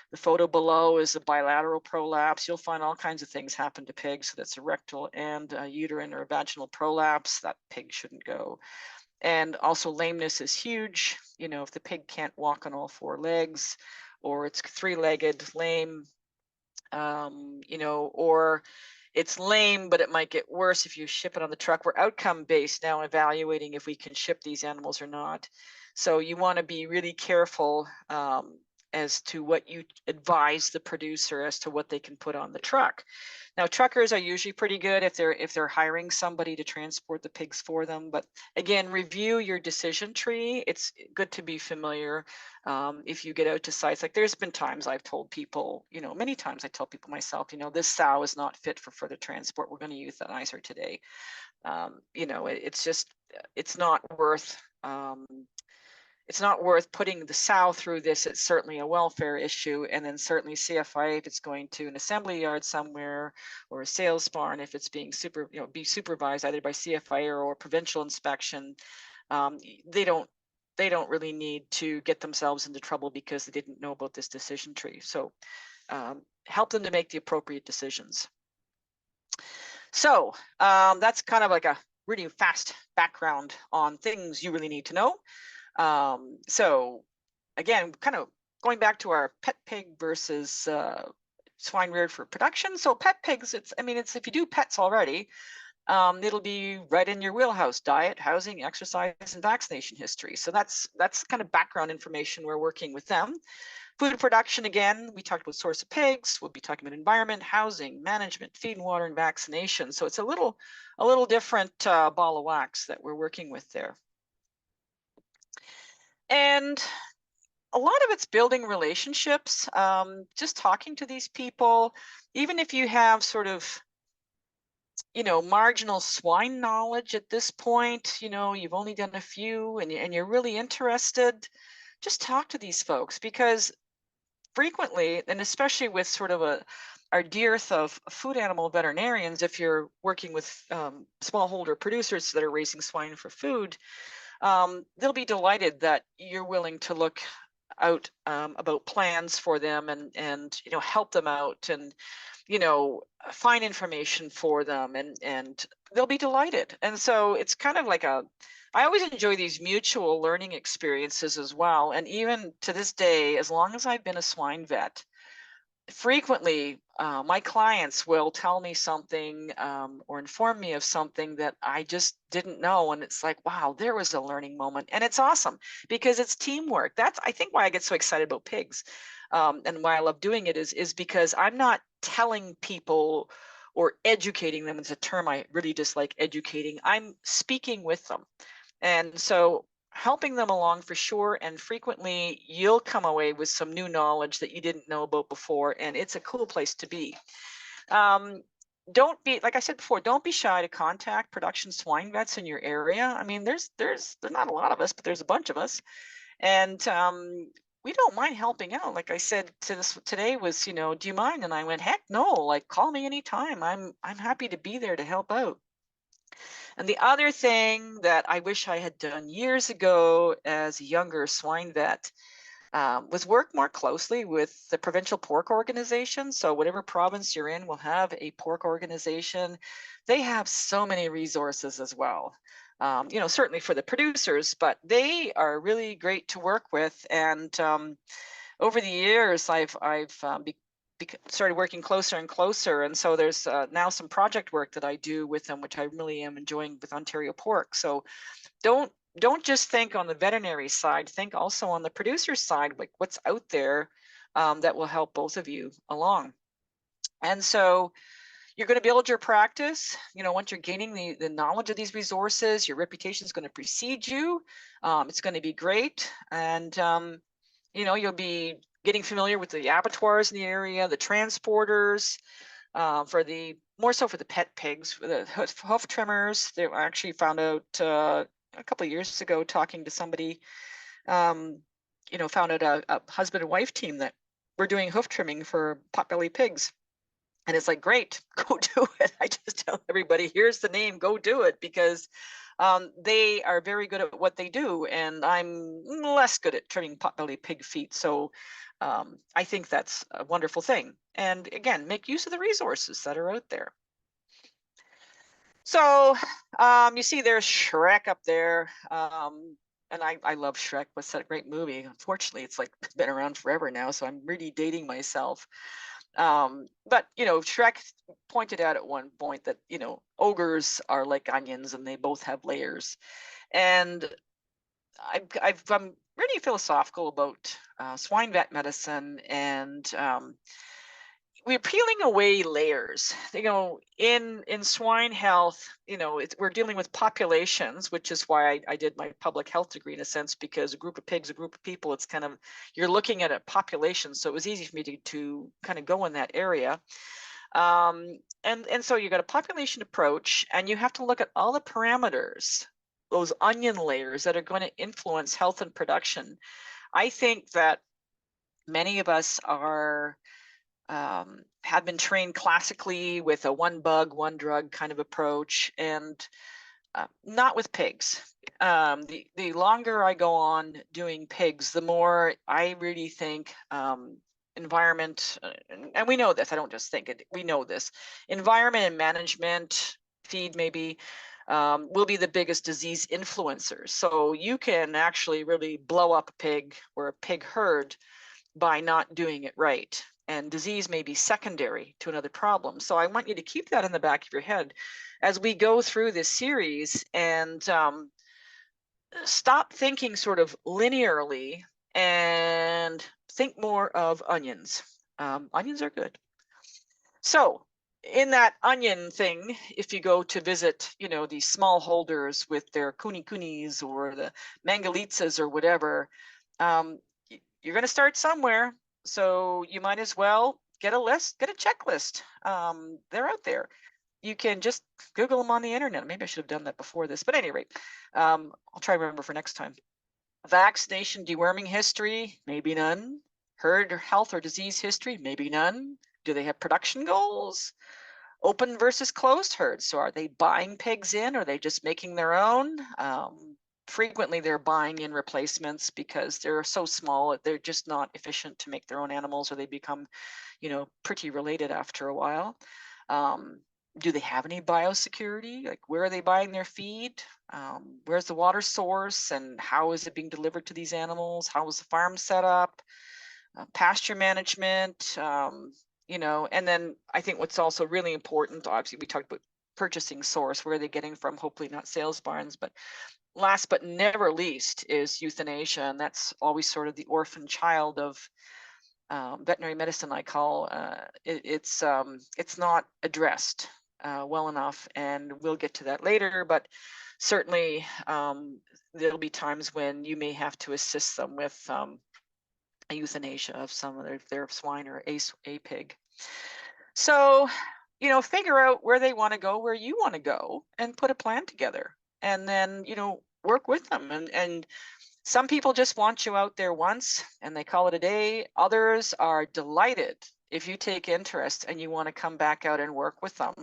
The photo below is a bilateral prolapse. You'll find all kinds of things happen to pigs. So that's a rectal and a uterine or a vaginal prolapse. That pig shouldn't go. And also lameness is huge. If the pig can't walk on all 4 legs, or it's 3-legged lame, or it's lame, but it might get worse if you ship it on the truck. We're outcome based now, evaluating if we can ship these animals or not. So you want to be really careful as to what you advise the producer as to what they can put on the truck. Now, truckers are usually pretty good if they're hiring somebody to transport the pigs for them. But again, review your decision tree. It's good to be familiar. If you get out to sites, like there's been times I've told people, many times I tell people myself, this sow is not fit for further transport. We're going to euthanize her today. It's just, it's not worth. It's not worth putting the sow through this. It's certainly a welfare issue, and then certainly CFI if it's going to an assembly yard somewhere, or a sales barn if it's being be supervised either by CFI or provincial inspection. They don't really need to get themselves into trouble because they didn't know about this decision tree. So help them to make the appropriate decisions. So that's kind of like a really fast background on things you really need to know. So again, kind of going back to our pet pig versus swine reared for production. So pet pigs, it's if you do pets already, it'll be right in your wheelhouse: diet, housing, exercise, and vaccination history. So that's kind of background information we're working with them. Food production, again, we talked about source of pigs. We'll be talking about environment, housing, management, feed and water, and vaccination. So it's a little different ball of wax that we're working with there. And a lot of it's building relationships, just talking to these people, even if you have sort of, marginal swine knowledge at this point, you've only done a few and you're really interested, just talk to these folks, because frequently, and especially with sort of our dearth of food animal veterinarians, if you're working with smallholder producers that are raising swine for food, they'll be delighted that you're willing to look out about plans for them and help them out and find information for them, and they'll be delighted. And so it's kind of like I always enjoy these mutual learning experiences as well. And even to this day, as long as I've been a swine vet, frequently my clients will tell me something or inform me of something that I just didn't know, and it's like, wow, there was a learning moment. And it's awesome because it's teamwork. That's, I think, why I get so excited about pigs, and why I love doing it is because I'm not telling people or educating them. It's a term I really dislike, educating. I'm speaking with them, and so helping them along for sure. And frequently you'll come away with some new knowledge that you didn't know about before, and it's a cool place to be. Don't be, like I said before, don't be shy to contact production swine vets in your area. There's not a lot of us, but there's a bunch of us, and we don't mind helping out. Like I said to this today was, do you mind? And I went, heck no, like call me anytime. I'm happy to be there to help out. And the other thing that I wish I had done years ago as a younger swine vet was work more closely with the provincial pork organization. So whatever province you're in will have a pork organization. They have so many resources as well. Certainly for the producers, but they are really great to work with. And over the years, I've started working closer and closer, and so there's now some project work that I do with them, which I really am enjoying with Ontario Pork. So don't just think on the veterinary side, think also on the producer side, like what's out there that will help both of you along. And so you're going to build your practice. Once you're gaining the knowledge of these resources, your reputation is going to precede you. It's going to be great, and you'll be getting familiar with the abattoirs in the area, the transporters, more so for the pet pigs, the hoof trimmers. They actually found out a couple of years ago, talking to somebody, found out a husband and wife team that were doing hoof trimming for potbelly pigs. And it's like, great, go do it. I just tell everybody, here's the name, go do it, because they are very good at what they do, and I'm less good at trimming potbelly pig feet. So I think that's a wonderful thing. And again, make use of the resources that are out there. So you see there's Shrek up there. And I love Shrek. What's that great movie? Unfortunately, it's like been around forever now, so I'm really dating myself. But Shrek pointed out at one point that ogres are like onions and they both have layers. And I'm really philosophical about swine vet medicine, and we're peeling away layers. In swine health, we're dealing with populations, which is why I did my public health degree in a sense, because a group of pigs, a group of people, it's kind of, you're looking at a population. So it was easy for me to kind of go in that area. And so you got a population approach, and you have to look at all the parameters, those onion layers that are going to influence health and production. I think that many of us have been trained classically with a one bug, one drug kind of approach, and not with pigs. The longer I go on doing pigs, the more I really think environment, and we know this, I don't just think it, we know this, environment and management, feed maybe, will be the biggest disease influencers. So you can actually really blow up a pig or a pig herd by not doing it right. And disease may be secondary to another problem. So I want you to keep that in the back of your head as we go through this series, and stop thinking sort of linearly and think more of onions. Onions are good. So in that onion thing, if you go to visit, these smallholders with their kunis or the mangalitsa's or whatever, you're going to start somewhere. So you might as well get a list, get a checklist. They're out there. You can just Google them on the internet. Maybe I should have done that before this, but at any rate, I'll try to remember for next time. Vaccination, deworming history, maybe none. Herd health or disease history, maybe none. Do they have production goals? Open versus closed herds. So are they buying pigs in, or are they just making their own? Frequently they're buying in replacements because they're so small, they're just not efficient to make their own animals, or they become, pretty related after a while. Do they have any biosecurity? Like, where are they buying their feed? Where's the water source, and how is it being delivered to these animals? How is the farm set up? Pasture management, and then I think what's also really important, obviously we talked about purchasing source, where are they getting from, hopefully not sales barns, but last but never least is euthanasia, and that's always sort of the orphan child of veterinary medicine, I call. It's not addressed well enough, and we'll get to that later, but certainly there'll be times when you may have to assist them with a euthanasia of some of their swine or a pig. So, figure out where they want to go, where you want to go, and put a plan together, and then, work with them. And some people just want you out there once and they call it a day. Others are delighted if you take interest and you want to come back out and work with them.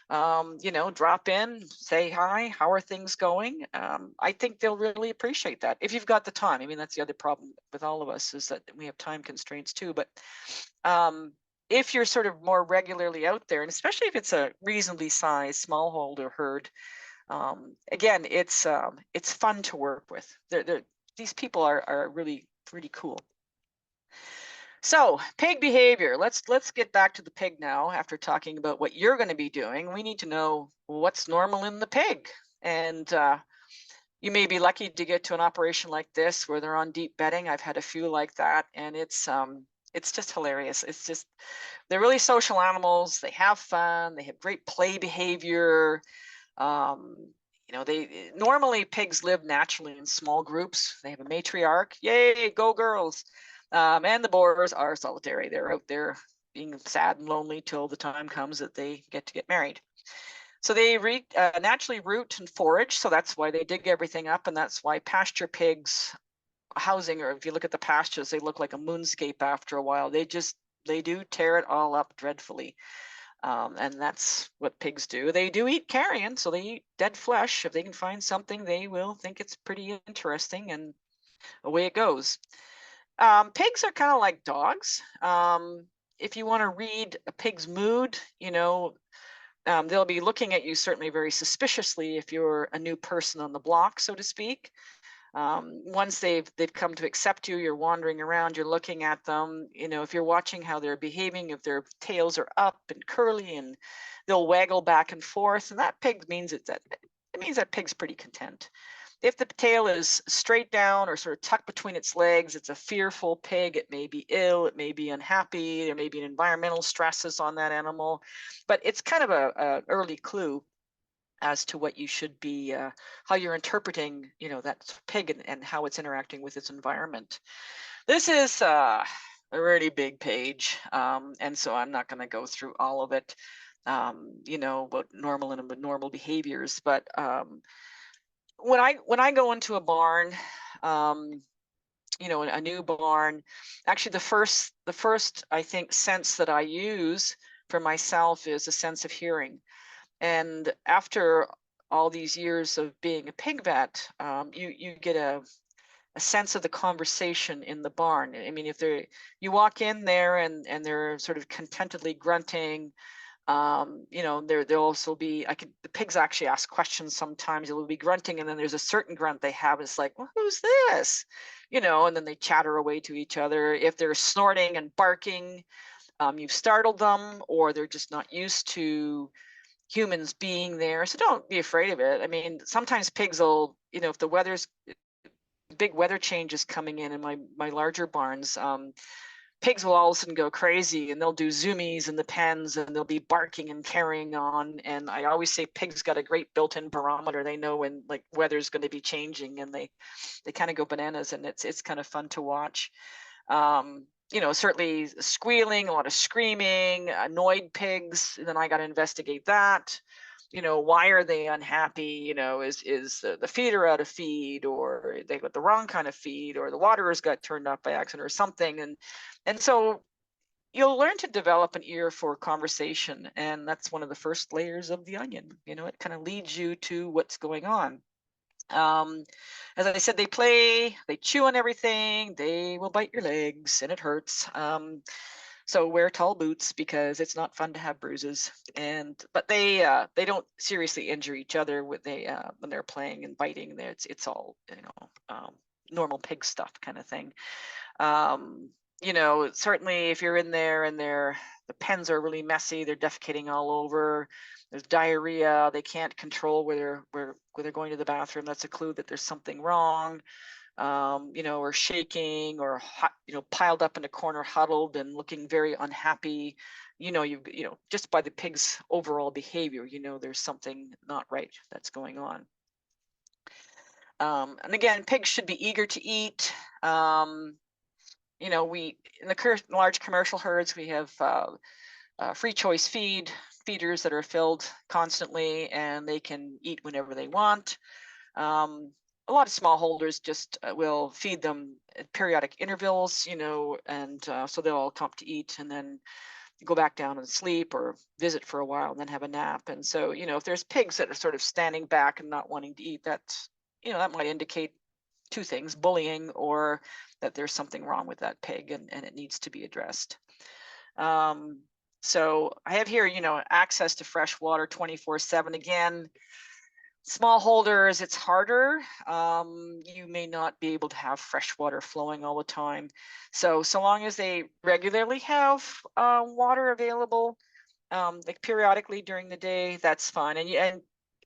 Drop in, say hi, how are things going? I think they'll really appreciate that if you've got the time. I mean, that's the other problem with all of us, is that we have time constraints too. But if you're sort of more regularly out there, and especially if it's a reasonably sized smallholder herd, again, it's fun to work with. These people are really pretty cool. So pig behavior, let's get back to the pig now. After talking about what you're going to be doing, we need to know what's normal in the pig. And you may be lucky to get to an operation like this where they're on deep bedding. I've had a few like that, and it's just hilarious. It's just, they're really social animals. They have fun. They have great play behavior. They normally, pigs live naturally in small groups. They have a matriarch. Yay, go girls. And the boars are solitary. They're out there being sad and lonely till the time comes that they get to get married. So they naturally root and forage. So that's why they dig everything up. And that's why pasture pigs housing, or if you look at the pastures, they look like a moonscape after a while. They do tear it all up dreadfully. And that's what pigs do. They do eat carrion, so they eat dead flesh. If they can find something, they will think it's pretty interesting, and away it goes. Pigs are kind of like dogs. If you want to read a pig's mood, they'll be looking at you certainly very suspiciously if you're a new person on the block, so to speak. Once they've come to accept you, you're wandering around, you're looking at them, if you're watching how they're behaving, if their tails are up and curly and they'll waggle back and forth, and that pig means that pig's pretty content. if the tail is straight down or sort of tucked between its legs, it's a fearful pig. It may be ill, it may be unhappy, there may be environmental stresses on that animal, but it's kind of a early clue as to what you should be, how you're interpreting, that pig and how it's interacting with its environment. This is a really big page, and so I'm not going to go through all of it, about normal and abnormal behaviors, but when I go into a barn, a new barn, actually the first I think sense that I use for myself is a sense of hearing. And after all these years of being a pig vet, you get a sense of the conversation in the barn. I mean, if you walk in there and they're sort of contentedly grunting, there'll also be, the pigs actually ask questions sometimes. They'll be grunting, and then there's a certain grunt they have. It's like, well, who's this? And then they chatter away to each other. If they're snorting and barking, you've startled them, or they're just not used to humans being there. So don't be afraid of it. I mean, sometimes pigs will, if the weather's big weather changes coming in my larger barns, pigs will all of a sudden go crazy, and they'll do zoomies in the pens, and they'll be barking and carrying on. And I always say pigs got a great built-in barometer. They know when like weather's going to be changing, and they kind of go bananas, and it's kind of fun to watch. Certainly squealing, a lot of screaming, annoyed pigs. And then I got to investigate that. Why are they unhappy? Is the feeder out of feed, or they got the wrong kind of feed, or the water has got turned up by accident or something. And so you'll learn to develop an ear for conversation. And that's one of the first layers of the onion. It kind of leads you to what's going on. As I said, they play, they chew on everything, they will bite your legs, and it hurts. So wear tall boots, because it's not fun to have bruises. But they don't seriously injure each other when they're playing and biting. It's all normal pig stuff kind of thing. Certainly if you're in there and the pens are really messy, they're defecating all over, there's diarrhea, they can't control where they're going to the bathroom, that's a clue that there's something wrong. Or shaking, or piled up in a corner, huddled and looking very unhappy. Just by the pig's overall behavior, there's something not right that's going on. And again, pigs should be eager to eat. We in the large commercial herds, we have free choice feeders that are filled constantly, and they can eat whenever they want. A lot of smallholders just will feed them at periodic intervals, and so they'll all come up to eat and then go back down and sleep, or visit for a while and then have a nap. And so, if there's pigs that are sort of standing back and not wanting to eat, that might indicate two things: bullying, or that there's something wrong with that pig, and it needs to be addressed. So I have here, access to fresh water 24/7. Again, smallholders, it's harder. You may not be able to have fresh water flowing all the time. So long as they regularly have water available, like periodically during the day, that's fine. And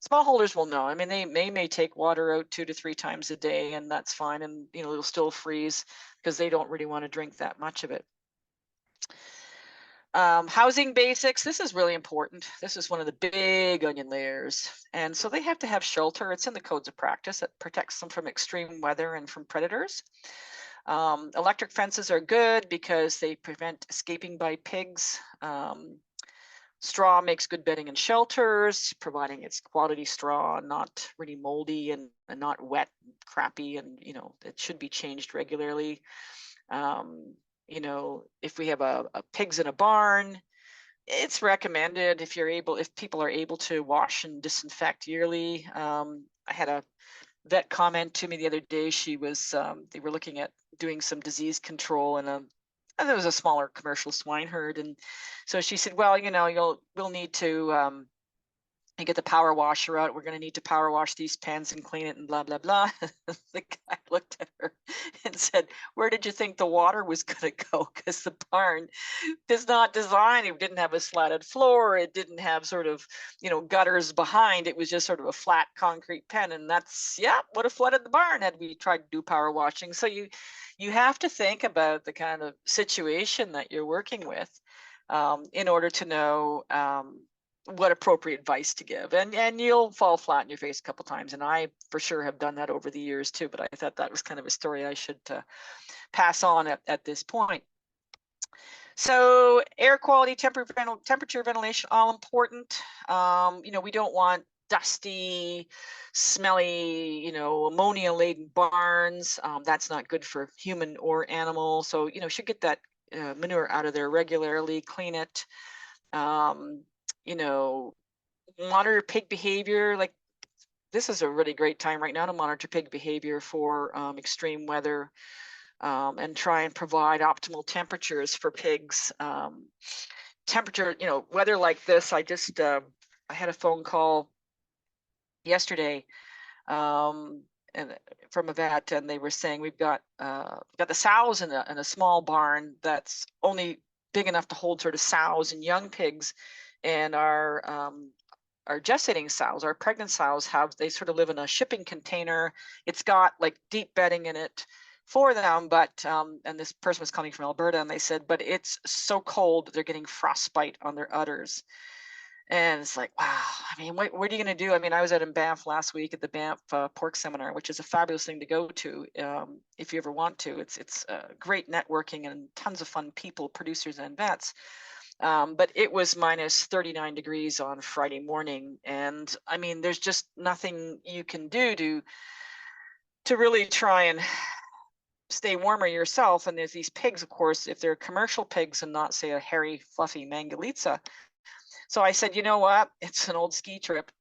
smallholders will know. I mean, they may take water out 2 to 3 times a day, and that's fine. And it'll still freeze, because they don't really want to drink that much of it. Housing basics, this is really important. This is one of the big onion layers. And so they have to have shelter. It's in the codes of practice. That protects them from extreme weather and from predators. Electric fences are good because they prevent escaping by pigs. Straw makes good bedding and shelters, providing it's quality straw, not really moldy and not wet and crappy, and it should be changed regularly. If we have a pigs in a barn, it's recommended, if people are able to, wash and disinfect yearly. I had a vet comment to me the other day. She was they were looking at doing some disease control in there was a smaller commercial swine herd, and so she said, well, we'll need to and get the power washer out. We're going to need to power wash these pens and clean it and blah, blah, blah. The guy looked at her and said, where did you think the water was going to go? Because the barn is not designed. It didn't have a slatted floor. It didn't have sort of, gutters behind. It was just sort of a flat concrete pen. And that's, would have flooded the barn had we tried to do power washing. So you have to think about the kind of situation that you're working with in order to know what appropriate advice to give, and you'll fall flat in your face a couple times, and I for sure have done that over the years too, but I thought that was kind of a story I should pass on at this point. So air quality, temperature, ventilation, all important. We don't want dusty, smelly, ammonia laden barns. That's not good for human or animal. So should get that manure out of there regularly, clean it. Monitor pig behavior. Like, this is a really great time right now to monitor pig behavior for extreme weather, and try and provide optimal temperatures for pigs. Temperature, weather like this. I had a phone call yesterday and from a vet, and they were saying we've got the sows in a small barn that's only big enough to hold sort of sows and young pigs, and our gestating sows, our pregnant sows, they sort of live in a shipping container. It's got like deep bedding in it for them, but and this person was coming from Alberta, and they said, but it's so cold they're getting frostbite on their udders. And it's like, wow, I mean, what are you going to do? I mean, I was out in Banff last week at the Banff Pork Seminar, which is a fabulous thing to go to if you ever want to. It's great networking and tons of fun people, producers and vets. But it was minus 39 degrees on Friday morning. And I mean, there's just nothing you can do to really try and stay warmer yourself. And there's these pigs, of course, if they're commercial pigs and not, say, a hairy, fluffy Mangalitsa. So I said, you know what? It's an old ski trick.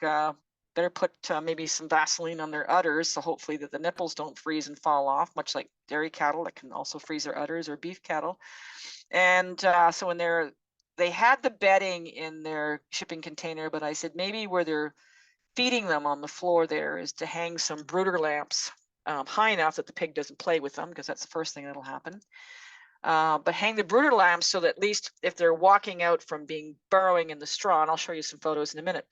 Better put maybe some Vaseline on their udders, so hopefully that the nipples don't freeze and fall off, much like dairy cattle that can also freeze their udders, or beef cattle. And so when they had the bedding in their shipping container, but I said maybe where they're feeding them on the floor there is to hang some brooder lamps high enough that the pig doesn't play with them, because that's the first thing that'll happen. But hang the brooder lamps so that at least if they're walking out from burrowing in the straw, and I'll show you some photos in a minute,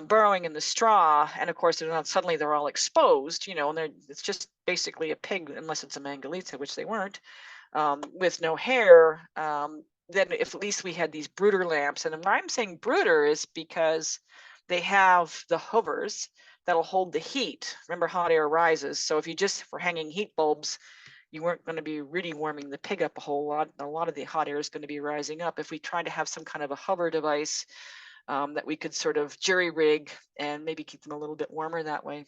burrowing in the straw, and of course suddenly they're all exposed, and it's just basically a pig, unless it's a Mangalitsa, which they weren't, with no hair. Then if at least we had these brooder lamps, and why I'm saying brooder is because they have the hoovers that'll hold the heat. Remember, hot air rises, so if you just were hanging heat bulbs, you weren't going to be really warming the pig up a whole lot. A lot of the hot air is going to be rising up. If we try to have some kind of a hover device that we could sort of jury rig and maybe keep them a little bit warmer that way.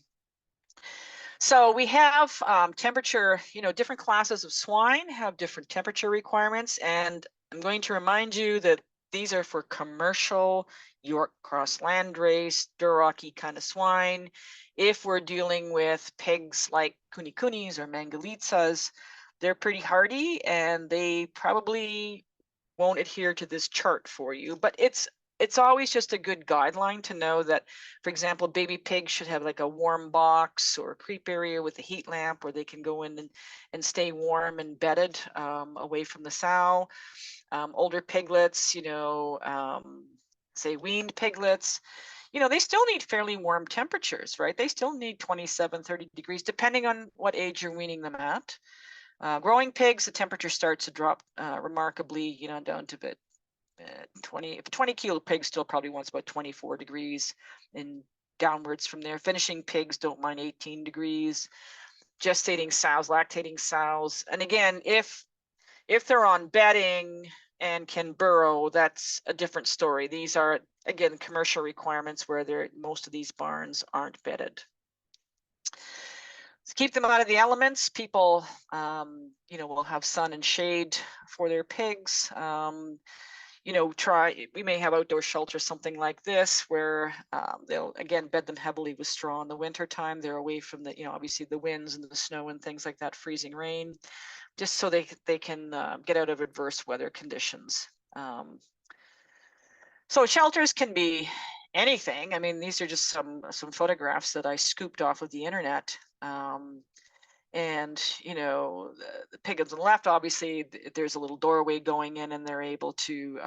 So we have temperature, different classes of swine have different temperature requirements. And I'm going to remind you that these are for commercial York Cross Landrace, Durocky kind of swine. If we're dealing with pigs like Kunikunis or Mangalitsas, they're pretty hardy, and they probably won't adhere to this chart for you. But it's always just a good guideline to know that, for example, baby pigs should have like a warm box or a creep area with a heat lamp where they can go in and stay warm and bedded away from the sow. Older piglets, say weaned piglets, they still need fairly warm temperatures, right? They still need 27, 30 degrees, depending on what age you're weaning them at. Growing pigs, the temperature starts to drop remarkably, down to about 20 kilo pigs still probably wants about 24 degrees and downwards from there. Finishing pigs don't mind 18 degrees. Gestating sows, lactating sows. And again, if they're on bedding and can burrow, that's a different story. These are, again, commercial requirements where most of these barns aren't bedded. To keep them out of the elements, people, will have sun and shade for their pigs. We may have outdoor shelter, something like this, where they'll, again, bed them heavily with straw in the winter time. They're away from the, obviously the winds and the snow and things like that, freezing rain, just so they can get out of adverse weather conditions. So shelters can be anything. I mean, these are just some photographs that I scooped off of the internet. And the pig on the left, obviously there's a little doorway going in, and they're able to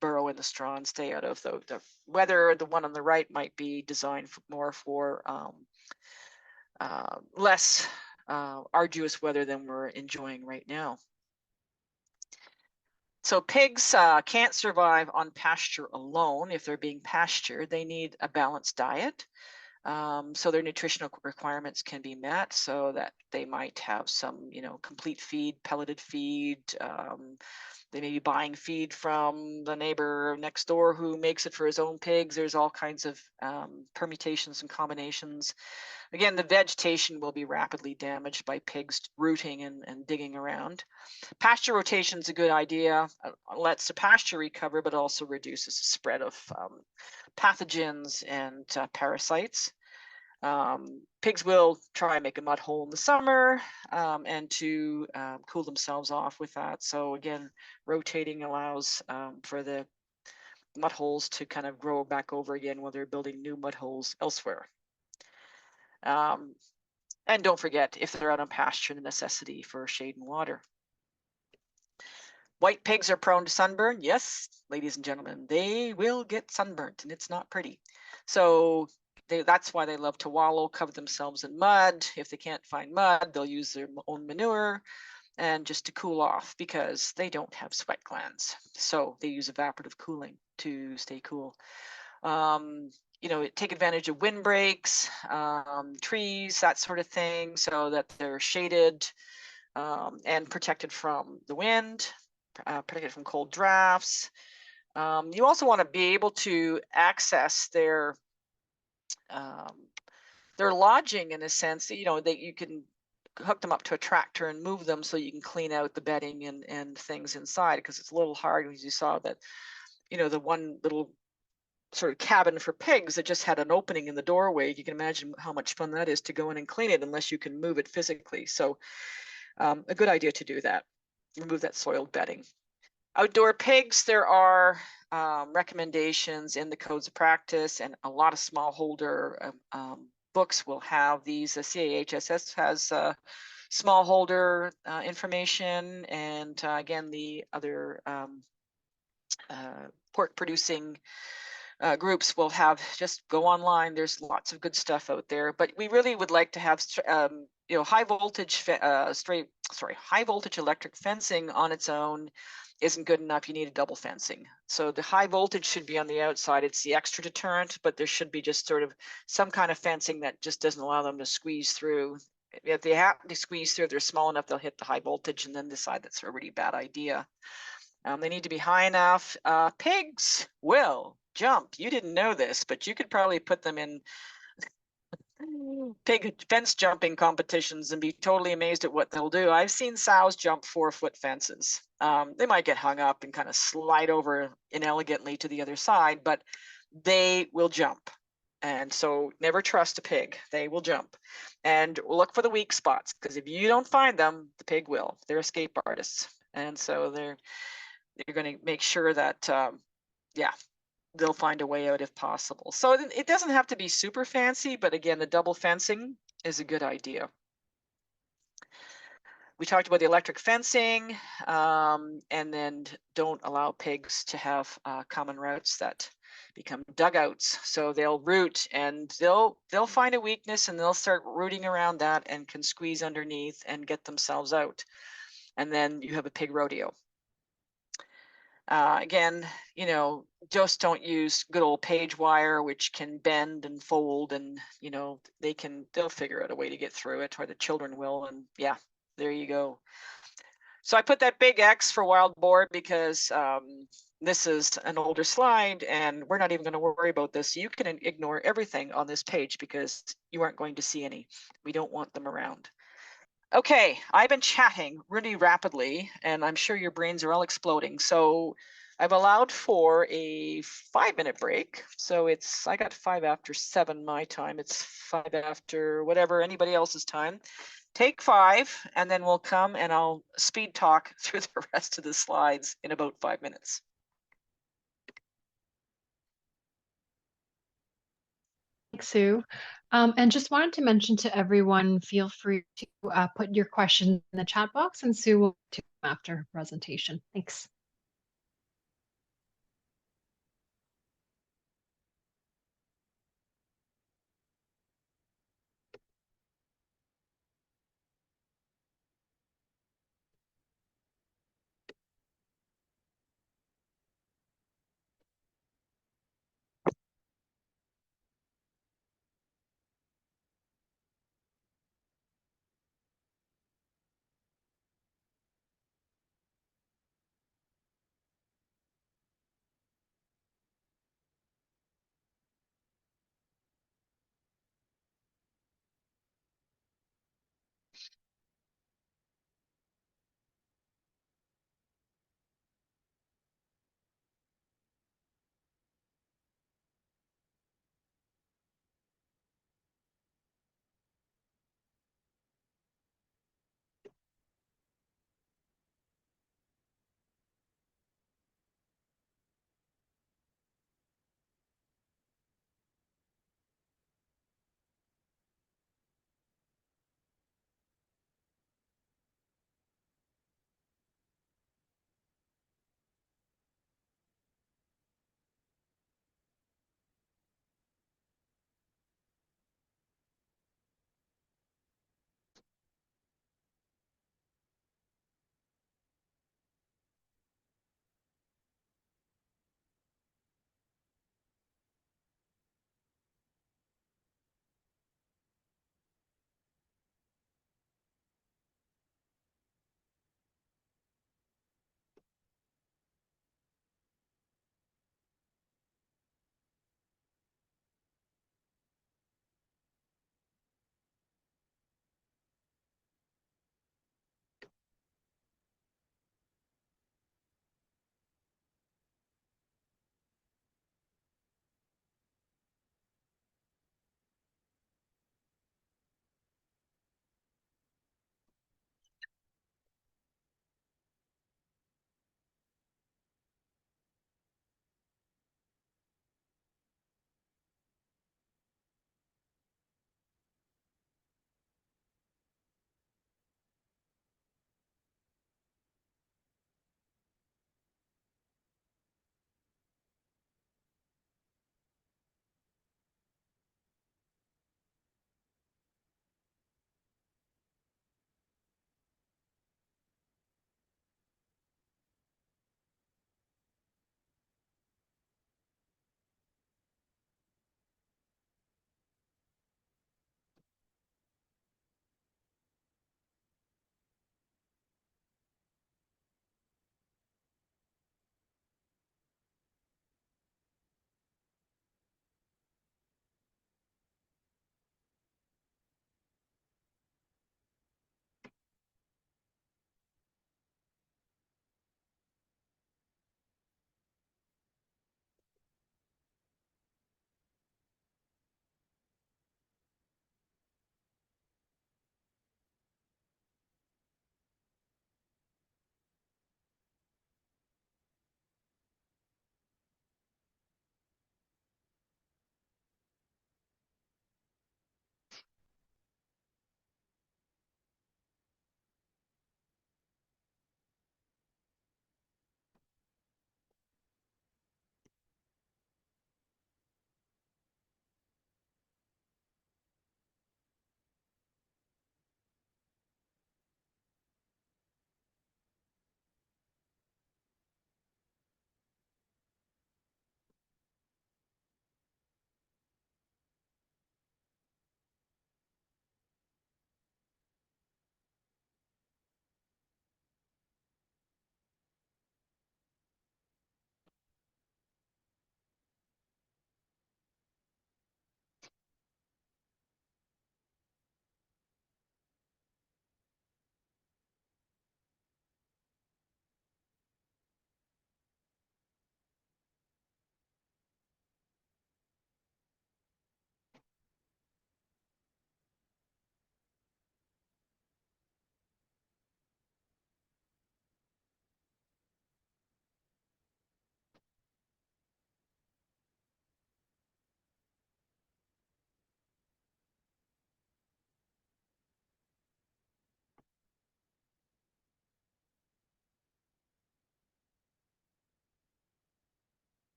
burrow in the straw and stay out of the weather. The one on the right might be designed more for less arduous weather than we're enjoying right now. So pigs can't survive on pasture alone. If they're being pastured, they need a balanced diet. So their nutritional requirements can be met, so that they might have some, complete feed, pelleted feed. They may be buying feed from the neighbor next door who makes it for his own pigs. There's all kinds of permutations and combinations. Again, the vegetation will be rapidly damaged by pigs rooting and digging around. Pasture rotation is a good idea. Lets the pasture recover, but also reduces the spread of pathogens and parasites. Pigs will try and make a mud hole in the summer and to cool themselves off with that. So again, rotating allows for the mud holes to kind of grow back over again while they're building new mud holes elsewhere. And don't forget, if they're out on pasture, the necessity for shade and water. White pigs are prone to sunburn. Yes, ladies and gentlemen, they will get sunburnt, and it's not pretty. So that's why they love to wallow, cover themselves in mud. If they can't find mud, they'll use their own manure and just to cool off, because they don't have sweat glands. So they use evaporative cooling to stay cool. Take advantage of windbreaks, trees, that sort of thing, so that they're shaded and protected from the wind, protected from cold drafts. You also want to be able to access their lodging, in a sense that that you can hook them up to a tractor and move them, so you can clean out the bedding and things inside, because it's a little hard, as you saw that the one little sort of cabin for pigs that just had an opening in the doorway. You can imagine how much fun that is to go in and clean it unless you can move it physically. So a good idea to do that, remove that soiled bedding. Outdoor pigs, there are recommendations in the codes of practice, and a lot of smallholder books will have these. The CAHSS has smallholder information, and again, the other pork producing groups will have, just go online. There's lots of good stuff out there, but we really would like to have high voltage high voltage electric fencing on its own isn't good enough. You need a double fencing. So the high voltage should be on the outside. It's the extra deterrent, but there should be just sort of some kind of fencing that just doesn't allow them to squeeze through. If they happen to squeeze through, they're small enough, they'll hit the high voltage and then decide that's a really bad idea. They need to be high enough. Pigs will jump. You didn't know this, but you could probably put them in pig fence jumping competitions and be totally amazed at what they'll do. I've seen sows jump 4-foot fences. They might get hung up and kind of slide over inelegantly to the other side, but they will jump. And so never trust a pig. They will jump. And look for the weak spots, because if you don't find them, the pig will. They're escape artists. And so you're going to make sure that, they'll find a way out if possible. So it doesn't have to be super fancy, but again, the double fencing is a good idea. We talked about the electric fencing, and then don't allow pigs to have common routes that become dugouts. So they'll root, and they'll find a weakness, and they'll start rooting around that and can squeeze underneath and get themselves out. And then you have a pig rodeo. Again, just don't use good old page wire, which can bend and fold, and they'll figure out a way to get through it, or the children will. And yeah, there you go. So I put that big X for wild boar because this is an older slide, and we're not even going to worry about this. You can ignore everything on this page because you aren't going to see any. We don't want them around. Okay, I've been chatting really rapidly, and I'm sure your brains are all exploding. So I've allowed for a 5-minute break. So I got 5 after 7 my time. It's 5 after whatever anybody else's time. Take 5, and then we'll come and I'll speed talk through the rest of the slides in about 5 minutes.
Sue. And just wanted to mention to everyone, feel free to put your questions in the chat box and Sue will do them after her presentation. Thanks.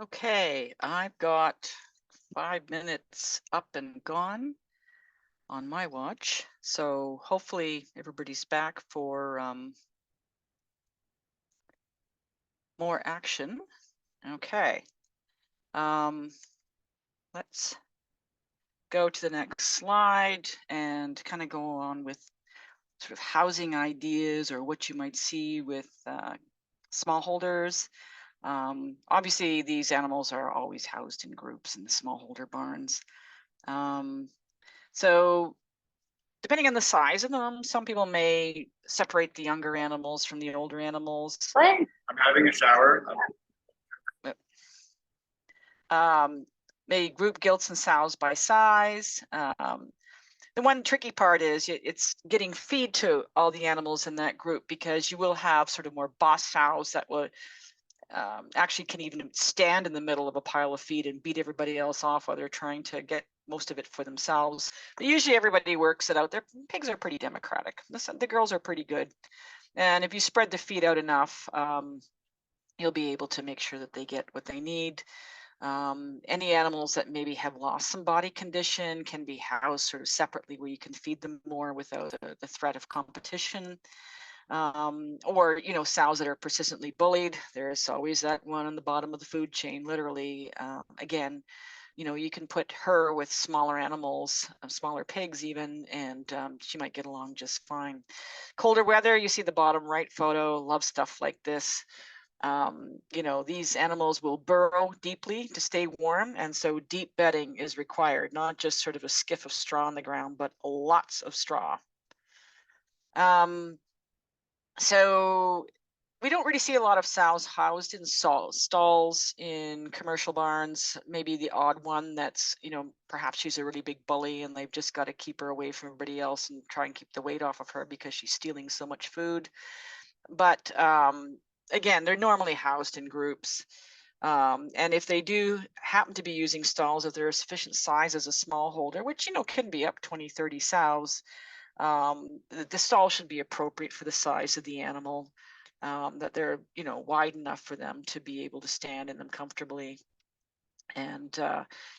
Okay, I've got 5 minutes up and gone on my watch. So hopefully everybody's back for more action. Okay. Let's go to the next slide and kind of go on with sort of housing ideas or what you might see with smallholders. Obviously, these animals are always housed in groups in the smallholder barns. So depending on the size of them, some people may separate the younger animals from the older animals.
What?
I'm having a shower.
May group gilts and sows by size. The one tricky part is it's getting feed to all the animals in that group, because you will have sort of more boss sows that will actually can even stand in the middle of a pile of feed and beat everybody else off while they're trying to get most of it for themselves. But usually everybody works it out. Their pigs are pretty democratic. The girls are pretty good. And if you spread the feed out enough, you'll be able to make sure that they get what they need. Any animals that maybe have lost some body condition can be housed sort of separately, where you can feed them more without the threat of competition. Or, you know, sows that are persistently bullied. There's always that one on the bottom of the food chain, literally. Again, you know, you can put her with smaller animals, smaller pigs even, and she might get along just fine. Colder weather, you see the bottom right photo, love stuff like this. You know, these animals will burrow deeply to stay warm, and so deep bedding is required, not just sort of a skiff of straw on the ground, but lots of straw. So we don't really see a lot of sows housed in stalls in commercial barns. Maybe the odd one that's, you know, perhaps she's a really big bully and they've just got to keep her away from everybody else and try and keep the weight off of her because she's stealing so much food. But again, they're normally housed in groups. And if they do happen to be using stalls, if they're a sufficient size as a smallholder, which, you know, can be up 20, 30 sows, the stall should be appropriate for the size of the animal, that they're, you know, wide enough for them to be able to stand in them comfortably. And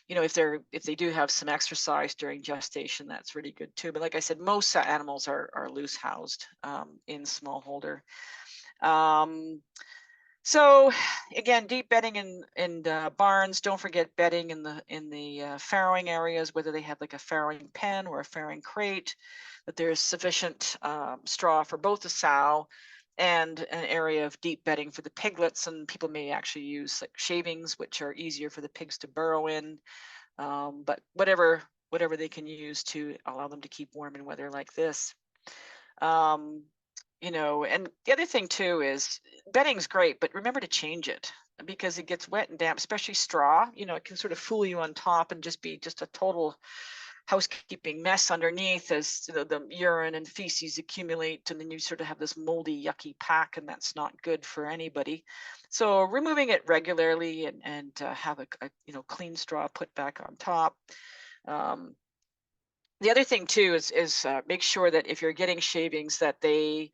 you know, if they do have some exercise during gestation, that's really good too. But like I said, most animals are loose housed in smallholder. So again, deep bedding in barns. Don't forget bedding in the farrowing areas, whether they have like a farrowing pen or a farrowing crate, that there's sufficient straw for both the sow and an area of deep bedding for the piglets. And people may actually use like shavings, which are easier for the pigs to burrow in. But whatever they can use to allow them to keep warm in weather like this. You know, and the other thing too is bedding's great, but remember to change it, because it gets wet and damp, especially straw. You know, it can sort of fool you on top and just be just a total housekeeping mess underneath as the urine and feces accumulate, and then you sort of have this moldy, yucky pack, and that's not good for anybody. So removing it regularly and have a you know, clean straw put back on top. The other thing too is make sure that if you're getting shavings, that they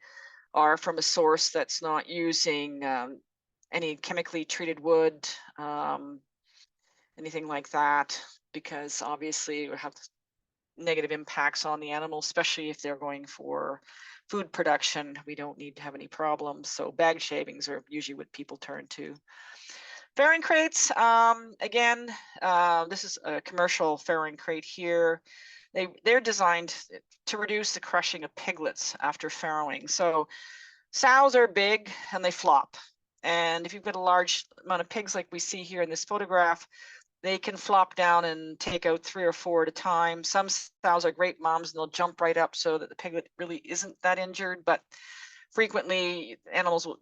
are from a source that's not using any chemically treated wood, anything like that, because obviously we have negative impacts on the animals, especially if they're going for food production. We don't need to have any problems. So bag shavings are usually what people turn to. Farrowing crates, again, this is a commercial farrowing crate here. They're designed to reduce the crushing of piglets after farrowing. So sows are big and they flop. And if you've got a large amount of pigs like we see here in this photograph, they can flop down and take out 3 or 4 at a time. Some sows are great moms and they'll jump right up so that the piglet really isn't that injured, but frequently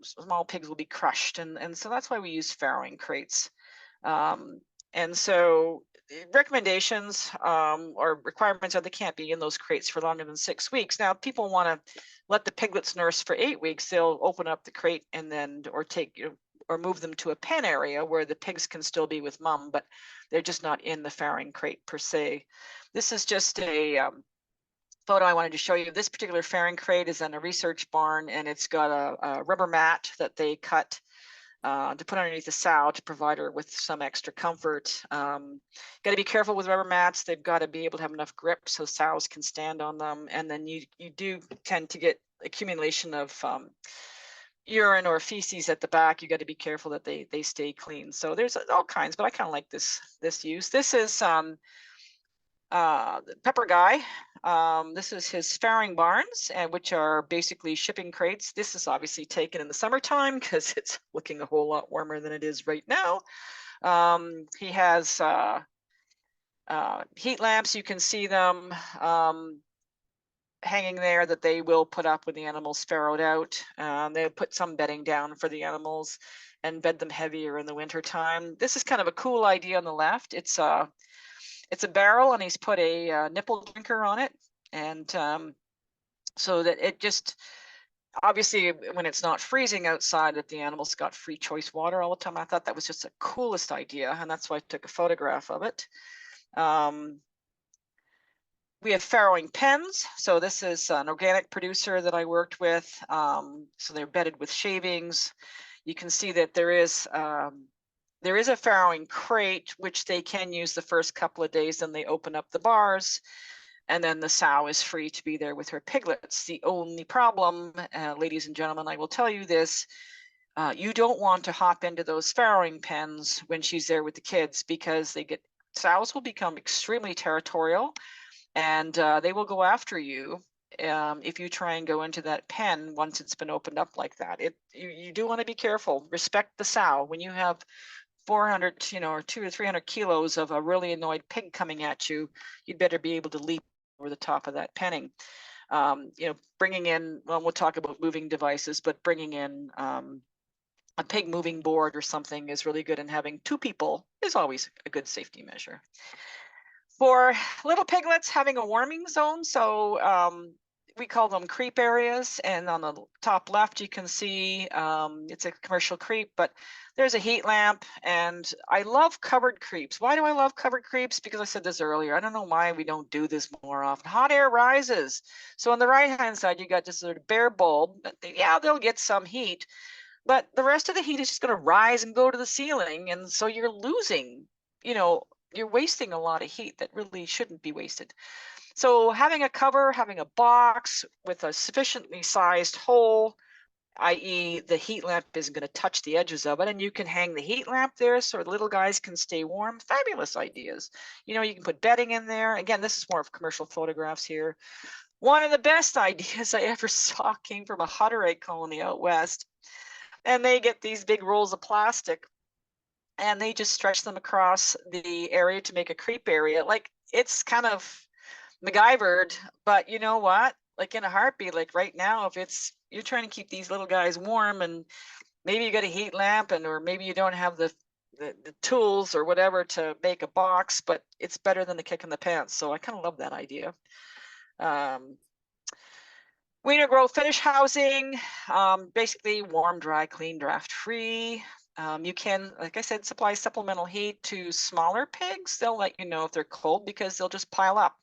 small pigs will be crushed. And so that's why we use farrowing crates. And so recommendations or requirements are they can't be in those crates for longer than 6 weeks. Now, if people want to let the piglets nurse for 8 weeks, they'll open up the crate and then, or take, or move them to a pen area where the pigs can still be with mom, but they're just not in the farrowing crate per se. This is just a photo I wanted to show you. This particular farrowing crate is in a research barn, and it's got a rubber mat that they cut to put underneath the sow to provide her with some extra comfort. Got to be careful with rubber mats. They've got to be able to have enough grip so sows can stand on them. And then you do tend to get accumulation of urine or feces at the back. You got to be careful that they stay clean. So there's all kinds, but I kind of like this use. This is the Pepper Guy. This is his farrowing barns, which are basically shipping crates. This is obviously taken in the summertime because it's looking a whole lot warmer than it is right now. He has heat lamps. You can see them hanging there that they will put up when the animals farrowed out. They'll put some bedding down for the animals and bed them heavier in the winter time. This is kind of a cool idea on the left. It's a barrel and he's put a nipple drinker on it. And so that it just, obviously when it's not freezing outside, that the animals got free choice water all the time. I thought that was just the coolest idea. And that's why I took a photograph of it. We have farrowing pens. So this is an organic producer that I worked with. So they're bedded with shavings. You can see that there is a farrowing crate, which they can use the first couple of days, then they open up the bars, and then the sow is free to be there with her piglets. The only problem, ladies and gentlemen, I will tell you this, you don't want to hop into those farrowing pens when she's there with the kids, because sows will become extremely territorial, and they will go after you if you try and go into that pen once it's been opened up like that. You do want to be careful. Respect the sow. When you have 400, or 200 or 300 kilos of a really annoyed pig coming at you, you'd better be able to leap over the top of that penning. Bringing in, well, we'll talk about moving devices, but bringing in a pig moving board or something is really good, and having 2 people is always a good safety measure. For little piglets, having a warming zone, so we call them creep areas, and on the top left you can see it's a commercial creep, but there's a heat lamp. And I love covered creeps. Why do I love covered creeps? Because I said this earlier, I don't know why we don't do this more often. Hot air rises, so on the right hand side you got this sort of bare bulb. Yeah, they'll get some heat, but the rest of the heat is just going to rise and go to the ceiling, and so you're losing, you're wasting a lot of heat that really shouldn't be wasted. So having a cover, having a box with a sufficiently sized hole, i.e. the heat lamp isn't going to touch the edges of it, and you can hang the heat lamp there so the little guys can stay warm. Fabulous ideas. You can put bedding in there. Again, this is more of commercial photographs here. One of the best ideas I ever saw came from a Hutter egg colony out west, and they get these big rolls of plastic and they just stretch them across the area to make a creep area. Like, it's kind of MacGyvered, but you know what? Like, in a heartbeat, like right now, if you're trying to keep these little guys warm, and maybe you got a heat lamp, or maybe you don't have the tools or whatever to make a box, but it's better than the kick in the pants. So I kind of love that idea. Weaner grow finish housing, basically warm, dry, clean, draft free. You can, like I said, supply supplemental heat to smaller pigs. They'll let you know if they're cold because they'll just pile up.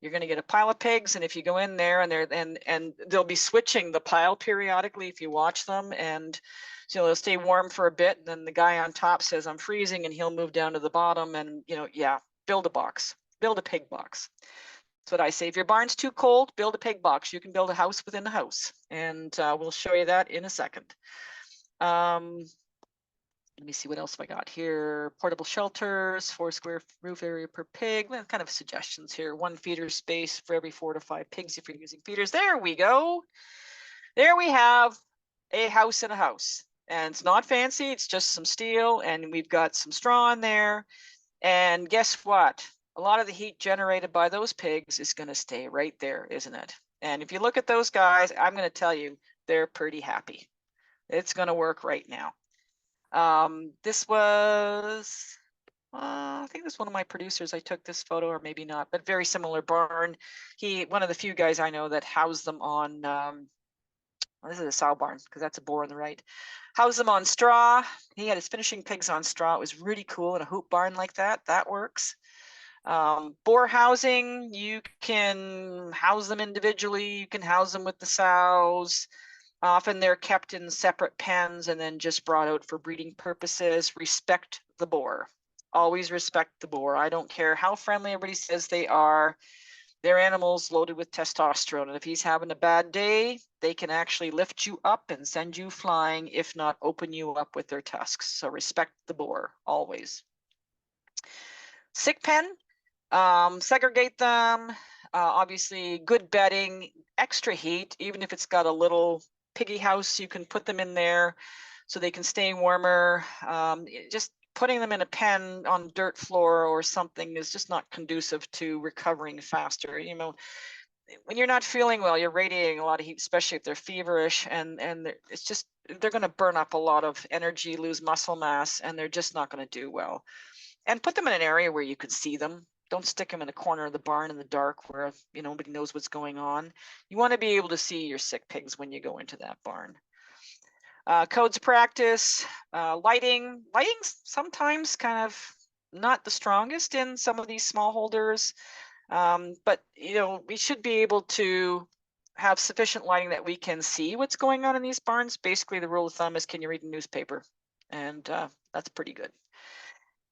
You're going to get a pile of pigs, and if you go in there and they'll be switching the pile periodically if you watch them, and so they'll stay warm for a bit, and then the guy on top says, "I'm freezing," and he'll move down to the bottom, and build a box, build a pig box. That's what I say. If your barn's too cold, build a pig box. You can build a house within the house, and we'll show you that in a second. Let me see what else I got here. Portable shelters, 4 square roof area per pig. Well, kind of suggestions here. 1 feeder space for every 4 to 5 pigs if you're using feeders. There we go. There we have a house in a house. And it's not fancy. It's just some steel, and we've got some straw in there. And guess what? A lot of the heat generated by those pigs is going to stay right there, isn't it? And if you look at those guys, I'm going to tell you, they're pretty happy. It's going to work right now. This was, I think this is one of my producers. I took this photo, or maybe not, but very similar barn. One of the few guys I know that housed them on, this is a sow barn because that's a boar on the right. Housed them on straw. He had his finishing pigs on straw. It was really cool in a hoop barn like that. That works. Boar housing, you can house them individually. You can house them with the sows. Often they're kept in separate pens and then just brought out for breeding purposes. Respect the boar. Always respect the boar. I don't care how friendly everybody says they are. They're animals loaded with testosterone. And if he's having a bad day, they can actually lift you up and send you flying, if not open you up with their tusks. So respect the boar, always. Sick pen, segregate them. Obviously, good bedding, extra heat, even if it's got a little piggy house, you can put them in there so they can stay warmer. Just putting them in a pen on dirt floor or something is just not conducive to recovering faster. You know, when you're not feeling well, you're radiating a lot of heat, especially if they're feverish, and it's just they're going to burn up a lot of energy, lose muscle mass, and they're just not going to do well. And put them in an area where you can see them. Don't stick them in the corner of the barn in the dark where nobody knows what's going on. You want to be able to see your sick pigs when you go into that barn. Codes of practice, lighting. Lighting's sometimes kind of not the strongest in some of these smallholders, but we should be able to have sufficient lighting that we can see what's going on in these barns. Basically, the rule of thumb is, can you read a newspaper? And that's pretty good.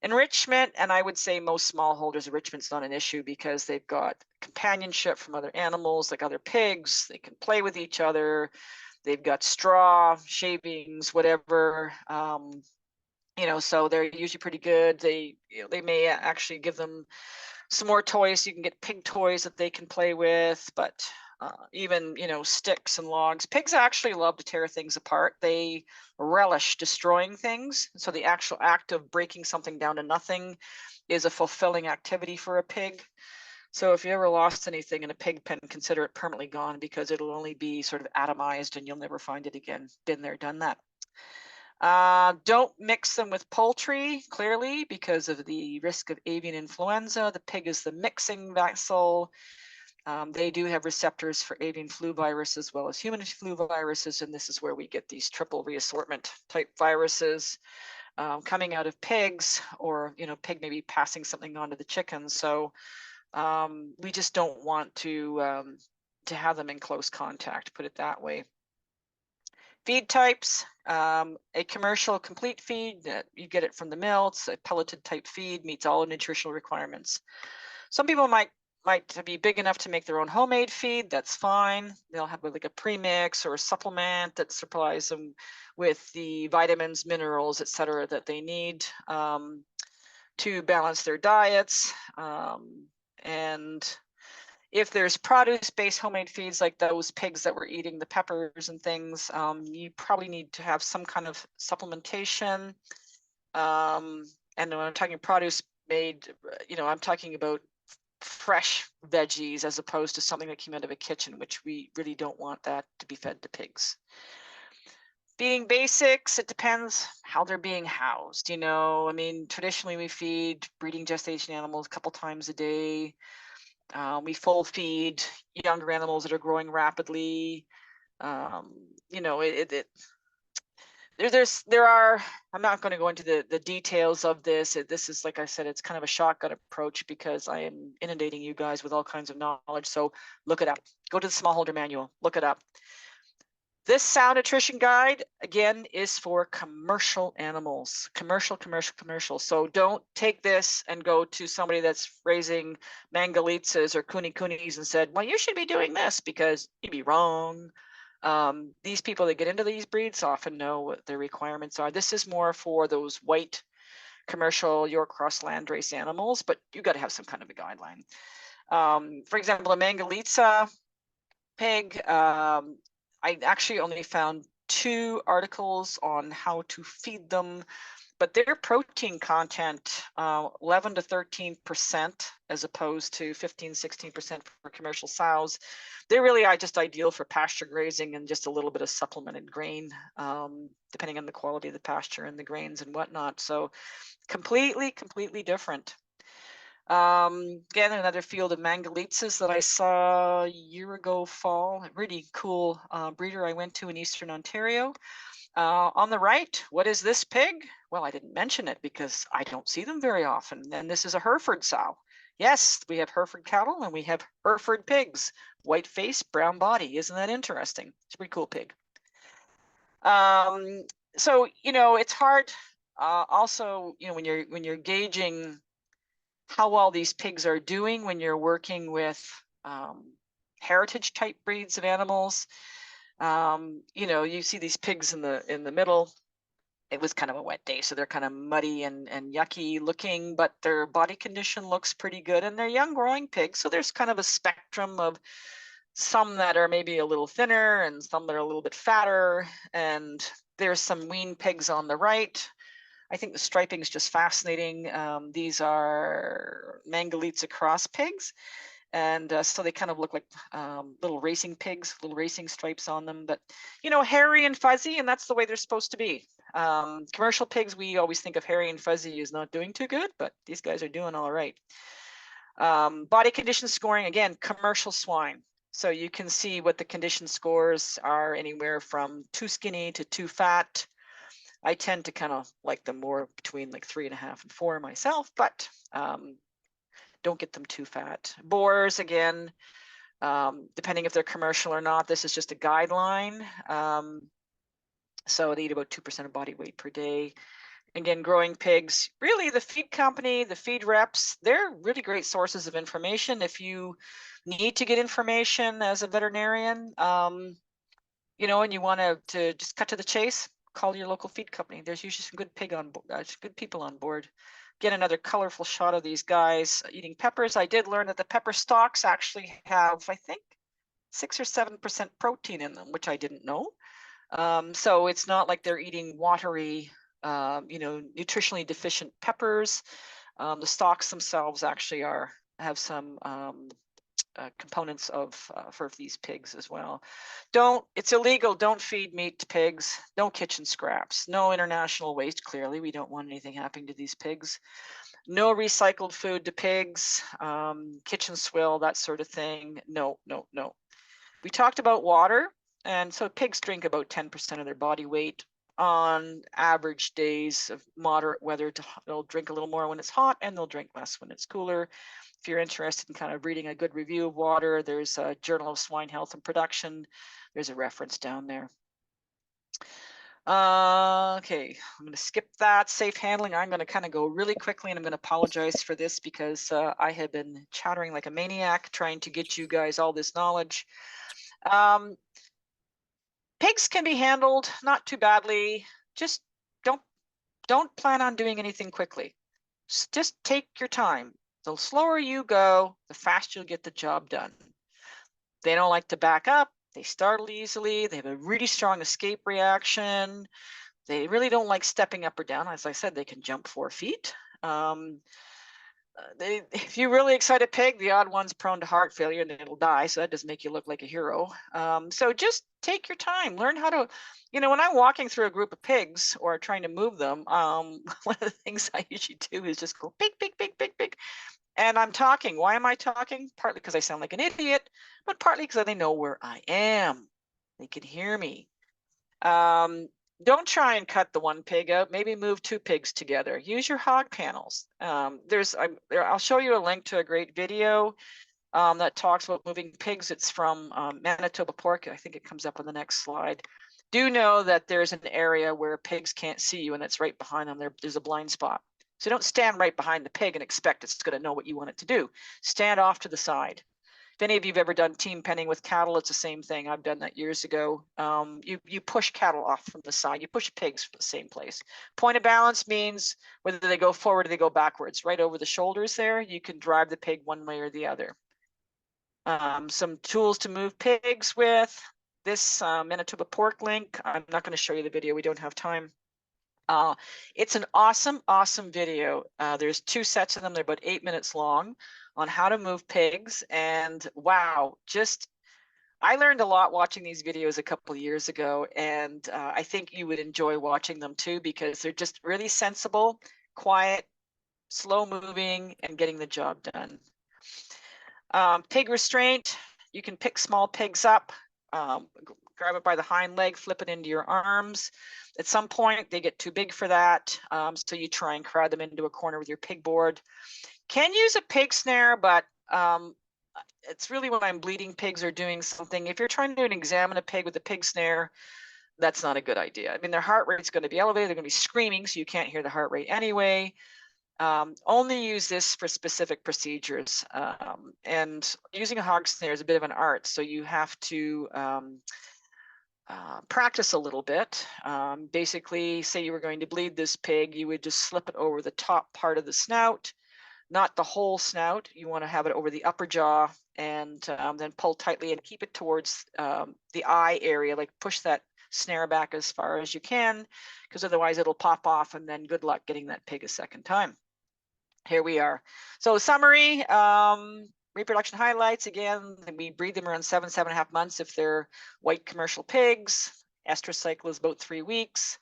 Enrichment, and I would say most smallholders, enrichment's not an issue because they've got companionship from other animals, like other pigs. They can play with each other. They've got straw, shavings, whatever. So they're usually pretty good. They may actually give them some more toys. You can get pig toys that they can play with, but even sticks and logs. Pigs actually love to tear things apart. They relish destroying things. So the actual act of breaking something down to nothing is a fulfilling activity for a pig. So if you ever lost anything in a pig pen, consider it permanently gone, because it'll only be sort of atomized and you'll never find it again. Been there, done that. Don't mix them with poultry, clearly, because of the risk of avian influenza. The pig is the mixing vessel. They do have receptors for avian flu virus as well as human flu viruses, and this is where we get these triple reassortment type viruses coming out of pigs, or pig maybe passing something on to the chickens. So we just don't want to have them in close contact, put it that way. Feed types, a commercial complete feed, you get it from the mill. It's a pelleted type feed, meets all nutritional requirements. Some people might be big enough to make their own homemade feed. That's fine. They'll have like a premix or a supplement that supplies them with the vitamins, minerals, etc. that they need to balance their diets. And if there's produce-based homemade feeds like those pigs that were eating the peppers and things, you probably need to have some kind of supplementation. And when I'm talking produce made, I'm talking about fresh veggies as opposed to something that came out of a kitchen, which we really don't want that to be fed to pigs. Feeding basics, it depends how they're being housed. I mean, traditionally we feed breeding gestation animals a couple times a day. We full feed younger animals that are growing rapidly. There are, I'm not going to go into the details of this. This is, like I said, it's kind of a shotgun approach because I am inundating you guys with all kinds of knowledge. So look it up. Go to the smallholder manual, look it up. This sound nutrition guide, again, is for commercial animals, commercial. So don't take this and go to somebody that's raising Mangalitses or Kunis and said, well, you should be doing this, because you'd be wrong. These people that get into these breeds often know what their requirements are. This is more for those white commercial York Cross landrace animals, but you got to have some kind of a guideline. For example, a Mangalitsa pig, I actually only found 2 articles on how to feed them, but their protein content, 11 to 13%, as opposed to 15-16% for commercial sows. They're really just ideal for pasture grazing and just a little bit of supplemented grain, depending on the quality of the pasture and the grains and whatnot. So completely different. Again, another field of Mangalitses that I saw a year ago fall. A really cool breeder I went to in Eastern Ontario. On the right, what is this pig? Well, I didn't mention it because I don't see them very often. And this is a Hereford sow. Yes, we have Hereford cattle and we have Hereford pigs. White face, brown body. Isn't that interesting? It's a pretty cool pig. So, you know, it's hard. Also, you know, when you're gauging how well these pigs are doing when you're working with heritage type breeds of animals. You know, you see these pigs in the middle. It was kind of a wet day, so they're kind of muddy and yucky looking, but their body condition looks pretty good, and they're young growing pigs. So there's kind of a spectrum of some that are maybe a little thinner and some that are a little bit fatter. And there's some wean pigs on the right. I think the striping is just fascinating. These are Mangalitsa cross pigs. And so they kind of look like little racing pigs, little racing stripes on them, but, you know, hairy and fuzzy, and that's the way they're supposed to be. Commercial pigs, we always think of hairy and fuzzy as not doing too good, but these guys are doing all right. Body condition scoring, again, commercial swine. So you can see what the condition scores are, anywhere from too skinny to too fat. I tend to kind of like them more between like 3.5 and 4 myself, but don't get them too fat. Boars, again, depending if they're commercial or not, this is just a guideline. So they eat about 2% of body weight per day. Again, growing pigs, really the feed company, the feed reps, they're really great sources of information. If you need to get information as a veterinarian, you know, and you want to just cut to the chase, call your local feed company. There's usually some good good people on board. Get another colorful shot of these guys eating peppers. I did learn that the pepper stalks actually have, I think, 6 or 7% protein in them, which I didn't know. So it's not like they're eating watery, you know, nutritionally deficient peppers. The stalks themselves actually have some components of for these pigs as well. It's illegal. Don't feed meat to pigs. No kitchen scraps. No international waste. Clearly, we don't want anything happening to these pigs. No recycled food to pigs. Kitchen swill, that sort of thing. No, no, no. We talked about water, and so pigs drink about 10% of their body weight on average days of moderate weather. They'll drink a little more when it's hot, and they'll drink less when it's cooler. If you're interested in kind of reading a good review of water, there's a Journal of Swine Health and Production. There's a reference down there. Okay, I'm going to skip that. Safe handling. I'm going to kind of go really quickly, and I'm going to apologize for this because I have been chattering like a maniac trying to get you guys all this knowledge. Pigs can be handled not too badly. Just don't plan on doing anything quickly. Just take your time. The slower you go, the faster you'll get the job done. They don't like to back up. They startle easily. They have a really strong escape reaction. They really don't like stepping up or down. As I said, they can jump 4 feet. If you really excite a pig, the odd one's prone to heart failure and it'll die. So that doesn't make you look like a hero. So just take your time. Learn how to, you know, when I'm walking through a group of pigs or trying to move them, one of the things I usually do is just go pig, pig, pig, pig, pig. And I'm talking. Why am I talking? Partly because I sound like an idiot, but partly because they know where I am. They can hear me. Don't try and cut the one pig out. Maybe move 2 pigs together. Use your hog panels. I'll show you a link to a great video that talks about moving pigs. It's from Manitoba Pork. I think it comes up on the next slide. Do know that there's an area where pigs can't see you, and it's right behind them. There's a blind spot. So don't stand right behind the pig and expect it's going to know what you want it to do. Stand off to the side. If any of you have ever done team penning with cattle, it's the same thing. I've done that years ago. You push cattle off from the side. You push pigs from the same place. Point of balance means whether they go forward or they go backwards. Right over the shoulders there, you can drive the pig one way or the other. Some tools to move pigs with. This Manitoba Pork link. I'm not going to show you the video. We don't have time. It's an awesome, awesome video. There's 2 sets of them. They're about 8 minutes long on how to move pigs. And wow, I learned a lot watching these videos a couple of years ago. And I think you would enjoy watching them too, because they're just really sensible, quiet, slow moving, and getting the job done. Pig restraint. You can pick small pigs up, grab it by the hind leg, flip it into your arms. At some point, they get too big for that, so you try and crowd them into a corner with your pig board. Can use a pig snare, but it's really when I'm bleeding pigs or doing something. If you're trying to examine a pig with a pig snare, that's not a good idea. I mean, their heart rate's going to be elevated. They're going to be screaming, so you can't hear the heart rate anyway. Only use this for specific procedures. And using a hog snare is a bit of an art, so you have to practice a little bit. Basically, say you were going to bleed this pig, you would just slip it over the top part of the snout, not the whole snout. You want to have it over the upper jaw, and then pull tightly and keep it towards the eye area, like push that snare back as far as you can, because otherwise it'll pop off, and then good luck getting that pig a second time. Here we are. So summary, reproduction highlights, again, we breed them around 7.5 months if they're white commercial pigs. Estrus cycle is about 3 weeks.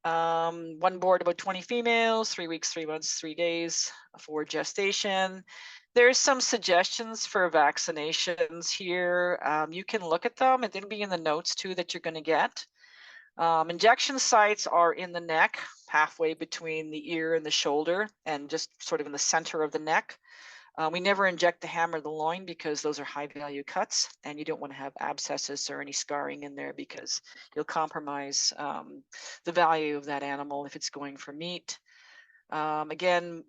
One board about 20 females, 3 weeks, 3 months, 3 days for gestation. There's some suggestions for vaccinations here. You can look at them. It'll be in the notes too that you're going to get. Injection sites are in the neck, halfway between the ear and the shoulder, and just sort of in the center of the neck. We never inject the ham or the loin because those are high value cuts, and you don't want to have abscesses or any scarring in there because you'll compromise the value of that animal if it's going for meat. Again,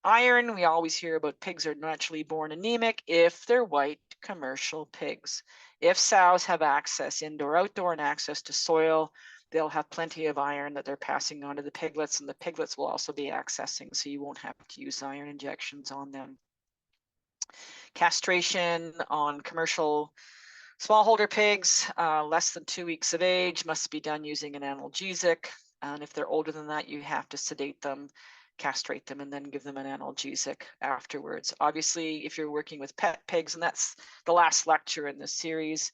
iron, we always hear about pigs are naturally born anemic if they're white commercial pigs. If sows have access indoor, outdoor, and access to soil, they'll have plenty of iron that they're passing on to the piglets, and the piglets will also be accessing, so you won't have to use iron injections on them. Castration on commercial smallholder pigs, less than 2 weeks of age, must be done using an analgesic. And if they're older than that, you have to sedate them, castrate them, and then give them an analgesic afterwards. Obviously, if you're working with pet pigs, and that's the last lecture in this series,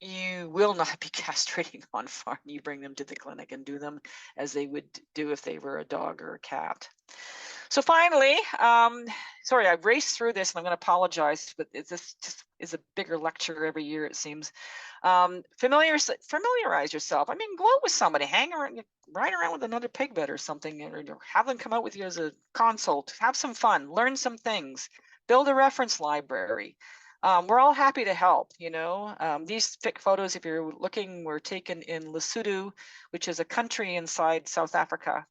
you will not be castrating on farm. You bring them to the clinic and do them as they would do if they were a dog or a cat. So finally, sorry, I've raced through this and I'm going to apologize, but this just is a bigger lecture every year, it seems. Familiarize yourself. I mean, go out with somebody, hang around, ride around with another pig vet or something, or have them come out with you as a consult. Have some fun, learn some things, build a reference library. We're all happy to help, you know. These photos, if you're looking, were taken in Lesotho, which is a country inside South Africa.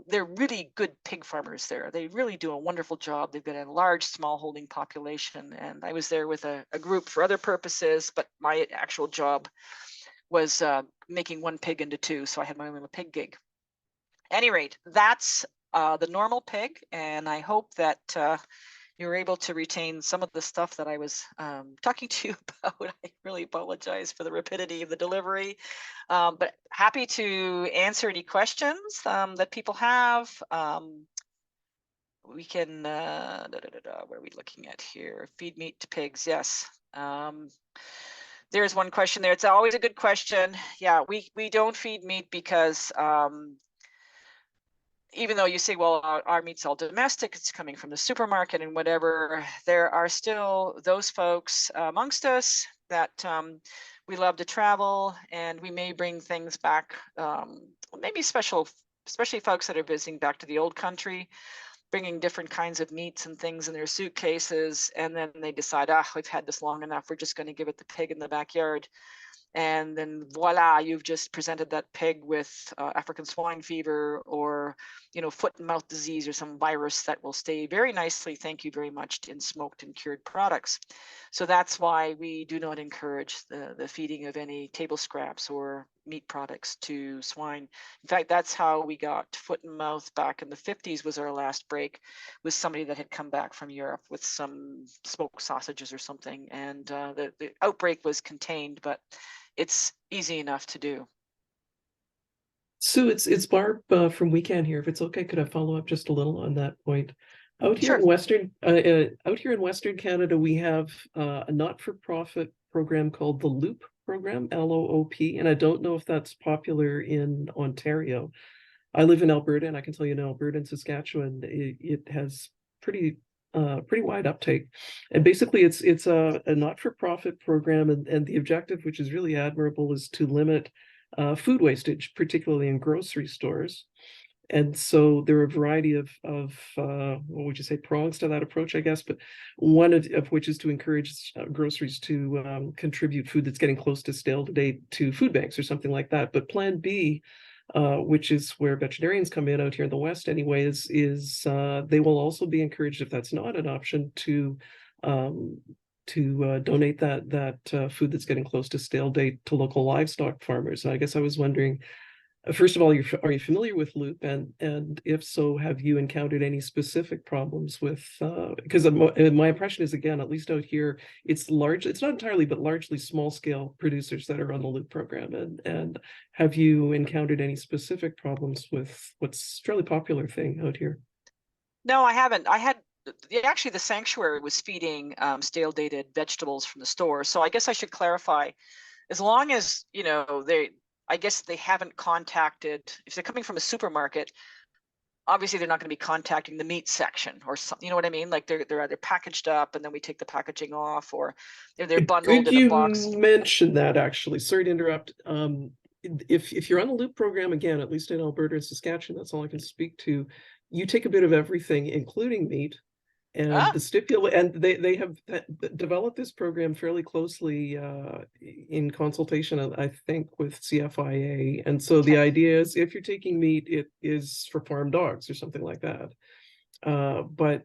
They're really good pig farmers there. They really do a wonderful job. They've got a large small holding population, and I was there with a group for other purposes, but my actual job was making one pig into two, so I had my own little pig gig. At any rate, that's the normal pig, and I hope that you were able to retain some of the stuff that I was talking to you about. I really apologize for the rapidity of the delivery, but happy to answer any questions that people have. We can, what are we looking at here? Feed meat to pigs, yes. There's one question there. It's always a good question. Yeah, we don't feed meat because even though you say, well, our meat's all domestic, it's coming from the supermarket and whatever, there are still those folks amongst us that we love to travel, and we may bring things back, maybe especially folks that are visiting back to the old country, bringing different kinds of meats and things in their suitcases, and then they decide, we've had this long enough, we're just going to give it the pig in the backyard. And then voila, you've just presented that pig with African swine fever or, you know, foot and mouth disease or some virus that will stay very nicely, thank you very much, in smoked and cured products. So that's why we do not encourage the feeding of any table scraps or meat products to swine. In fact, that's how we got foot and mouth back in the 50s was our last break, with somebody that had come back from Europe with some smoked sausages or something. And the outbreak was contained, but it's easy enough to do.
Sue, it's Barb from Weekend here. If it's okay, could I follow up just a little on that point? Out here in Western Canada, we have a not-for-profit program called the Loop program, LOOP, and I don't know if that's popular in Ontario. I live in Alberta, and I can tell you in Alberta and Saskatchewan, it has pretty wide uptake. And basically it's a not-for-profit program, and the objective, which is really admirable, is to limit food wastage, particularly in grocery stores. And so there are a variety of what would you say, prongs to that approach, I guess, but one of which is to encourage groceries to contribute food that's getting close to stale date to food banks or something like that. But Plan B, which is where veterinarians come in out here in the West anyway, is they will also be encouraged, if that's not an option, to donate that food that's getting close to stale date to local livestock farmers. And I guess I was wondering, first of all, are you familiar with loop, and if so, have you encountered any specific problems with? Because my impression is, again, at least out here, it's not entirely, but largely small scale producers that are on the loop program. And have you encountered any specific problems with what's a fairly popular thing out here?
No, I haven't. Actually, the sanctuary was feeding stale dated vegetables from the store. So I guess I should clarify, as long as, I guess they haven't contacted, if they're coming from a supermarket, obviously they're not going to be contacting the meat section or something, you know what I mean? Like they're either packaged up and then we take the packaging off, or they're bundled
Good
in a
you
box.
mentioned that, actually. Sorry to interrupt. If you're on the loop program, again, at least in Alberta and Saskatchewan, that's all I can speak to. You take a bit of everything, including meat. And they have developed this program fairly closely in consultation, I think, with CFIA. And so the idea is, if you're taking meat, it is for farm dogs or something like that. But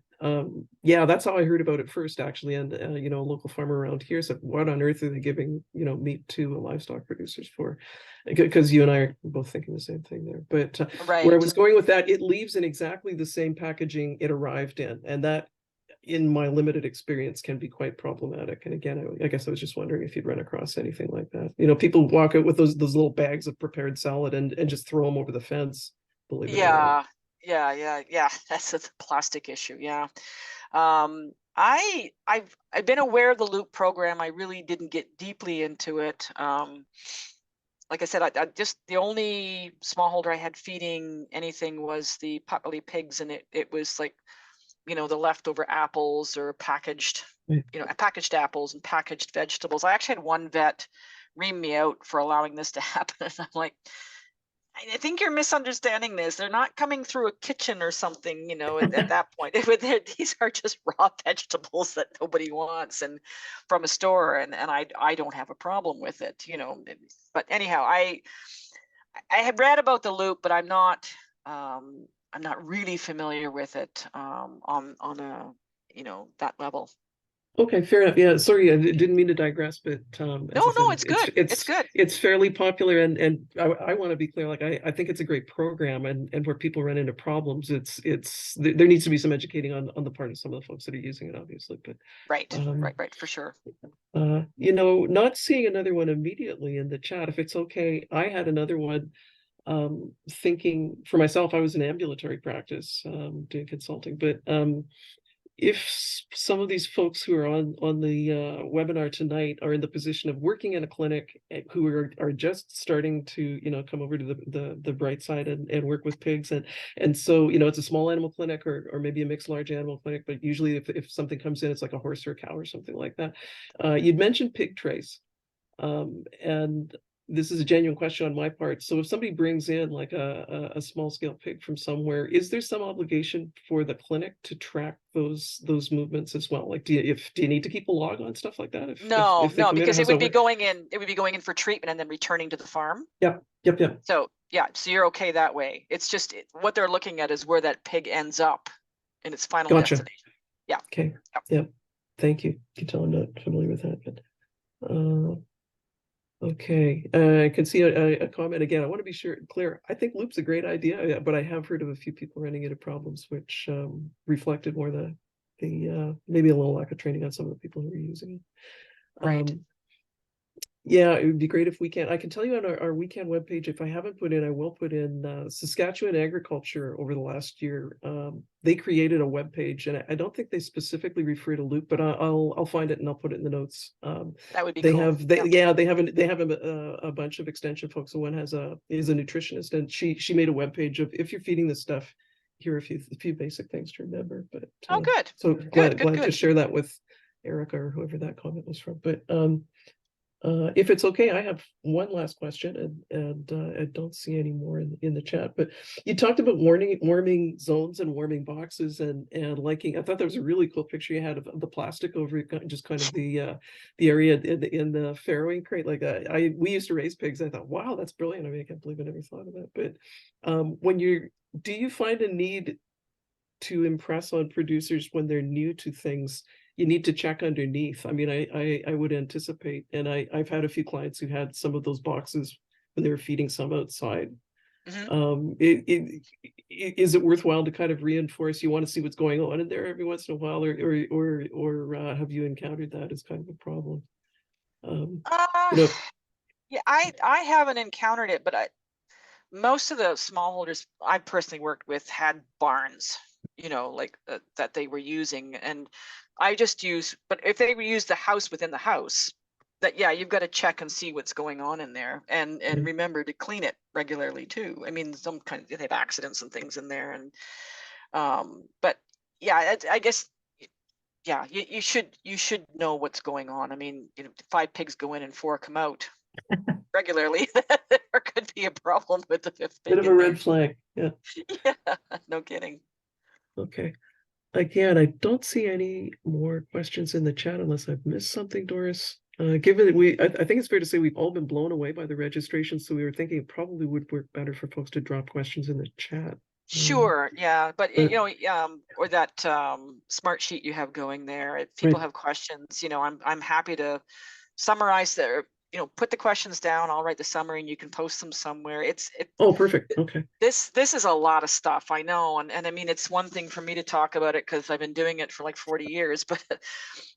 yeah, that's how I heard about it first, actually. And a local farmer around here said, "What on earth are they giving meat to livestock producers for?" Because you and I are both thinking the same thing there. But where I was going with that, it leaves in exactly the same packaging it arrived in, and that, in my limited experience, can be quite problematic. And again, I guess I was just wondering if you'd run across anything like that. People walk out with those little bags of prepared salad and just throw them over the fence, believe it or not.
Yeah. That's a plastic issue. Yeah. I've been aware of the Loop program. I really didn't get deeply into it. Like I said, I just, the only smallholder I had feeding anything was the potbelly pigs, and it was like, the leftover apples or packaged apples and packaged vegetables. I actually had one vet ream me out for allowing this to happen. And I'm like, I think you're misunderstanding this. They're not coming through a kitchen or something, at that point. These are just raw vegetables that nobody wants and from a store. And I don't have a problem with it, But anyhow, I had read about the Loop, but I'm not really familiar with it on a that level.
Okay, fair enough. Yeah, sorry, I didn't mean to digress, but as I said,
No, it's good. It's good.
It's fairly popular, and I want to be clear. Like, I think it's a great program, and where people run into problems, there needs to be some educating on the part of some of the folks that are using it, obviously. But
right, for sure.
Not seeing another one immediately in the chat. If it's okay, I had another one. Thinking for myself, I was in ambulatory practice, doing consulting, but if some of these folks who are on the webinar tonight are in the position of working in a clinic, who are just starting to come over to the bright side and work with pigs, and so it's a small animal clinic or maybe a mixed large animal clinic, but usually if something comes in, it's like a horse or a cow or something like that. You'd mentioned pig trays, and this is a genuine question on my part. So if somebody brings in like a small scale pig from somewhere, is there some obligation for the clinic to track those movements as well? Like, do you need to keep a log on stuff like that?
No, because it would be going in for treatment and then returning to the farm.
Yep.
So yeah, so you're okay that way. It's just what they're looking at is where that pig ends up in its final destination. Yeah.
Okay. Yep. Thank you. You can tell I'm not familiar with that, but okay, I can see a comment again. I want to be clear. I think Loop's a great idea, but I have heard of a few people running into problems, which reflected more the maybe a little lack of training on some of the people who are using it.
Right.
Yeah, it would be great if we can. I can tell you on our weekend webpage, if I haven't put in, I will put in Saskatchewan Agriculture over the last year. They created a webpage, and I don't think they specifically refer to Loop, but I'll find it and I'll put it in the notes.
That would be
they
cool.
They have a bunch of extension folks. So one is a nutritionist, and she made a webpage of, if you're feeding this stuff, here are a few basic things to remember. But
good.
So glad to share that with Erica or whoever that comment was from. But If it's okay, I have one last question, and I don't see any more in the chat. But you talked about warming zones and warming boxes and liking. I thought that was a really cool picture you had of the plastic over just kind of the area in the farrowing crate. Like we used to raise pigs. I thought, wow, that's brilliant. I mean, I can't believe I never thought of that. But do you find a need to impress on producers when they're new to things? You need to check underneath. I mean, I would anticipate, and I've had a few clients who had some of those boxes when they were feeding some outside. Is it worthwhile to kind of reinforce? You want to see what's going on in there every once in a while, or have you encountered that as kind of a problem? You know,
Yeah, I haven't encountered it, but most of the smallholders I personally worked with had barns, like that they were using, and I just but if they use the house within the house, that you've got to check and see what's going on in there, and remember to clean it regularly too. I mean, they have accidents and things in there, and but yeah, I guess you should know what's going on. I mean, 5 pigs go in and 4 come out regularly. There could be a problem with the 5th pig.
bit of a red flag. Yeah.
Yeah, no kidding.
Okay. Again, I don't see any more questions in the chat unless I've missed something, Doris. Given that I think it's fair to say we've all been blown away by the registration, so we were thinking it probably would work better for folks to drop questions in the chat.
Sure, yeah, but or that smart sheet you have going there. If people have questions, I'm happy to summarize put the questions down. I'll write the summary and you can post them somewhere.
Oh, perfect. Okay.
This is a lot of stuff, I know, and I mean, it's one thing for me to talk about it because I've been doing it for like 40 years, but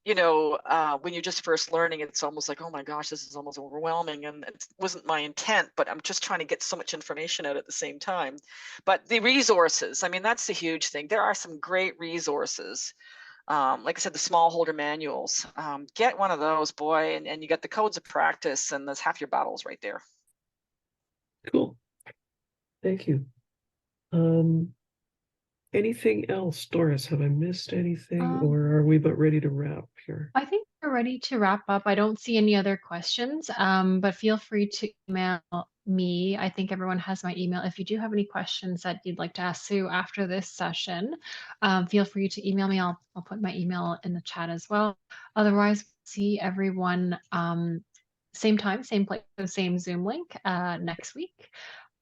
when you're just first learning, it's almost like, oh my gosh, this is almost overwhelming, and it wasn't my intent, but I'm just trying to get so much information out at the same time. But the resources, I mean, that's the huge thing. There are some great resources. Like I said, the smallholder manuals, get one of those, boy, and you got the codes of practice, and there's half your battles right there.
Cool. Thank you. Anything else, Doris? Have I missed anything, or are we about ready to wrap here?
I think we're ready to wrap up. I don't see any other questions, but feel free to email me. I think everyone has my email. If you do have any questions that you'd like to ask Sue after this session, feel free to email me. I'll put my email in the chat as well. Otherwise, see everyone same time, same place, same Zoom link next week.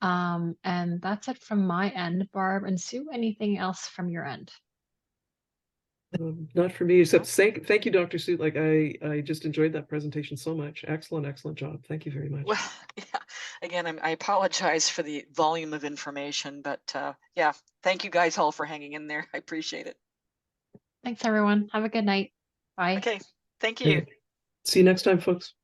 And that's it from my end. Barb and Sue, anything else from your end?
Not for me, except thank you, Dr. Sue. Like I just enjoyed that presentation so much. Excellent job. Thank you very much.
Well, yeah. Again, I apologize for the volume of information, but yeah, thank you guys all for hanging in there. I appreciate it.
Thanks, everyone. Have a good night. Bye.
Okay, thank you.
See you next time, folks.